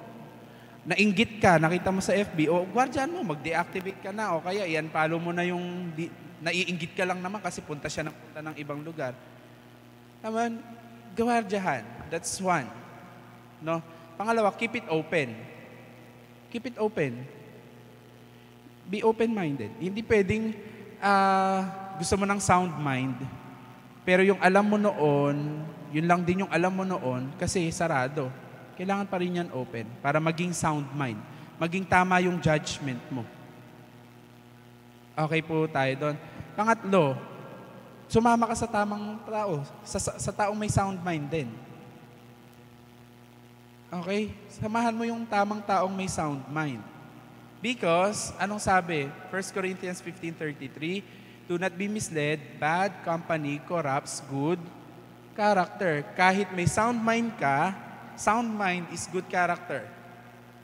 S1: Nainggit ka, nakita mo sa FB, gwardiyahan mo, mag-deactivate ka na, o kaya i-unfollow mo na yung, naiinggit ka lang naman kasi punta ng ibang lugar. Naman, gwardiyahan. That's one. No? Pangalawa, keep it open. Keep it open. Be open-minded. Hindi pwedeng gusto mo ng sound mind, pero yung alam mo noon, yun lang din yung alam mo noon kasi sarado. Kailangan pa rin yan open para maging sound mind. Maging tama yung judgment mo. Okay po tayo doon. Pangatlo, sumama ka sa tamang tao. Sa taong may sound mind din. Okay? Samahan mo yung tamang taong may sound mind. Because, anong sabi? 1 Corinthians 15:33, do not be misled, bad company corrupts good character. Kahit may sound mind ka, sound mind is good character.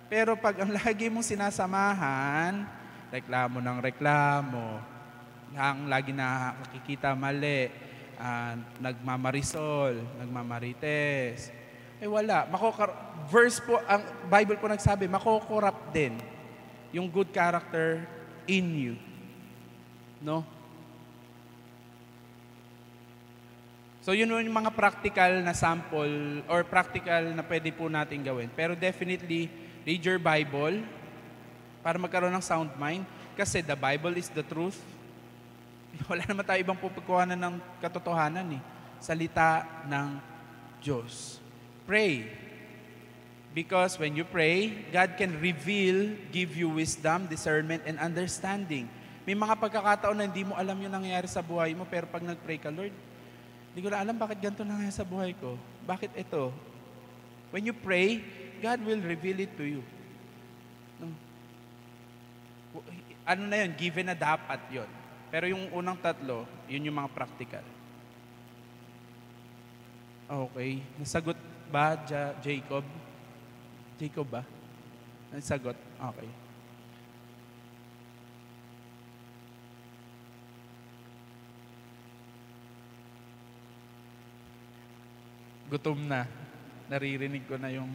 S1: Pero pag ang lagi mong sinasamahan, reklamo ng reklamo, ang lagi na nakikita mali, nagmamarisol, nagmamarites, wala. Verse po, ang Bible po nagsabi, makokorrupt din yung good character in you. No? So yun yung mga practical na sample or practical na pwede po natin gawin. Pero definitely, read your Bible para magkaroon ng sound mind. Kasi the Bible is the truth. Wala naman tayo ibang pupagkuhanan ng katotohanan. Salita ng Diyos. Pray. Because when you pray, God can reveal, give you wisdom, discernment, and understanding. May mga pagkakataon na hindi mo alam yung nangyayari sa buhay mo, pero pag nag-pray ka, Lord, hindi ko na alam bakit ganito nangyayari sa buhay ko. Bakit ito? When you pray, God will reveal it to you. Ano na yun? Given na dapat yun. Pero yung unang tatlo, yun yung mga practical. Okay. Nasagot ba, Jacob? Jacob ba? Nasagot? Okay. Gutom na. Naririnig ko na yung...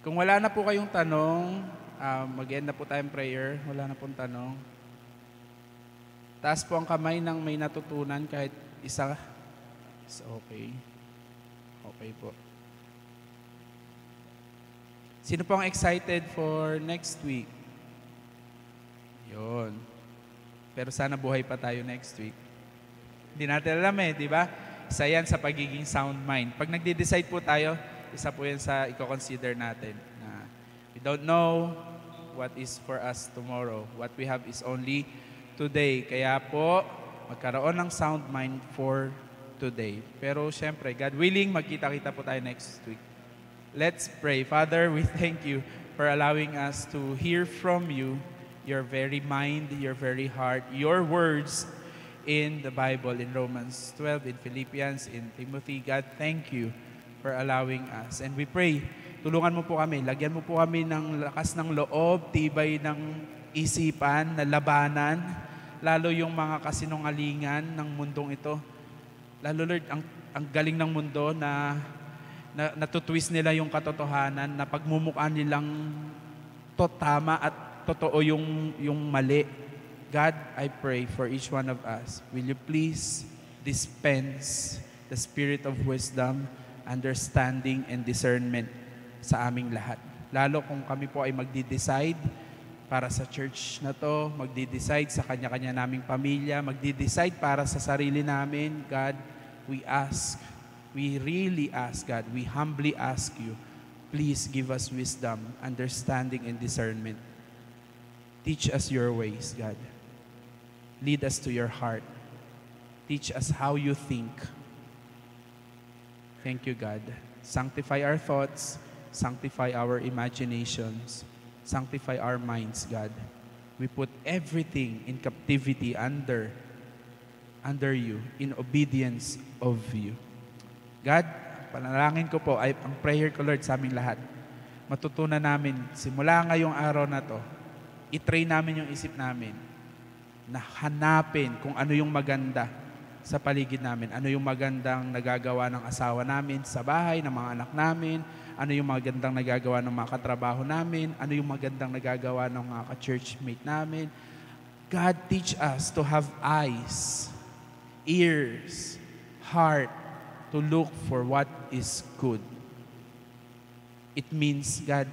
S1: Kung wala na po kayong tanong, mag-end na po tayong prayer. Wala na pong tanong. Taas po ang kamay ng may natutunan kahit isa. Okay. Okay po. Sino pong excited for next week? Yun. Pero sana buhay pa tayo next week. Hindi natin alam di ba? Isa yan sa pagiging sound mind. Pag nagde-decide po tayo, isa po yan sa i-consider natin. Na we don't know what is for us tomorrow. What we have is only today. Kaya po, magkaroon ng sound mind for today. Pero syempre, God willing, magkita-kita po tayo next week. Let's pray. Father, we thank you for allowing us to hear from you, your very mind, your very heart, your words in the Bible, in Romans 12, in Philippians, in Timothy. God, thank you for allowing us. And we pray, tulungan mo po kami, lagyan mo po kami ng lakas ng loob, tibay ng isipan, na labanan, lalo yung mga kasinungalingan ng mundong ito. Lalo, Lord, ang galing ng mundo na natutwist nila yung katotohanan, na pagmumukha nilang tama at totoo yung mali. God, I pray for each one of us. Will you please dispense the spirit of wisdom, understanding, and discernment sa aming lahat. Lalo kung kami po ay magdi-decide para sa church na to, magdi-decide sa kanya-kanya naming pamilya, magdi-decide para sa sarili namin. God, we really ask, God, we humbly ask you, please give us wisdom, understanding, and discernment. Teach us your ways, God. Lead us to your heart. Teach us how you think. Thank you, God. Sanctify our thoughts, sanctify our imaginations, sanctify our minds, God. We put everything in captivity under you, in obedience of you. God, panalangin ko po, ang prayer ko, Lord, sa aming lahat, matutunan namin, simula ngayong araw na to, i-train namin yung isip namin na hanapin kung ano yung maganda sa paligid namin, ano yung magandang nagagawa ng asawa namin sa bahay, ng mga anak namin, ano yung magandang nagagawa ng mga katrabaho namin, ano yung magandang nagagawa ng mga ka-churchmate namin. God, teach us to have eyes, ears, heart, to look for what is good. It means, God,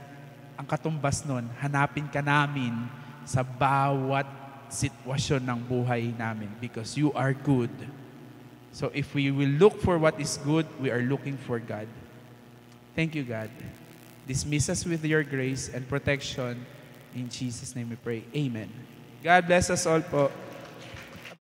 S1: ang katumbas nun, hanapin ka namin sa bawat sitwasyon ng buhay namin because you are good. So if we will look for what is good, we are looking for God. Thank you, God. Dismiss us with your grace and protection. In Jesus' name we pray. Amen. God bless us all po.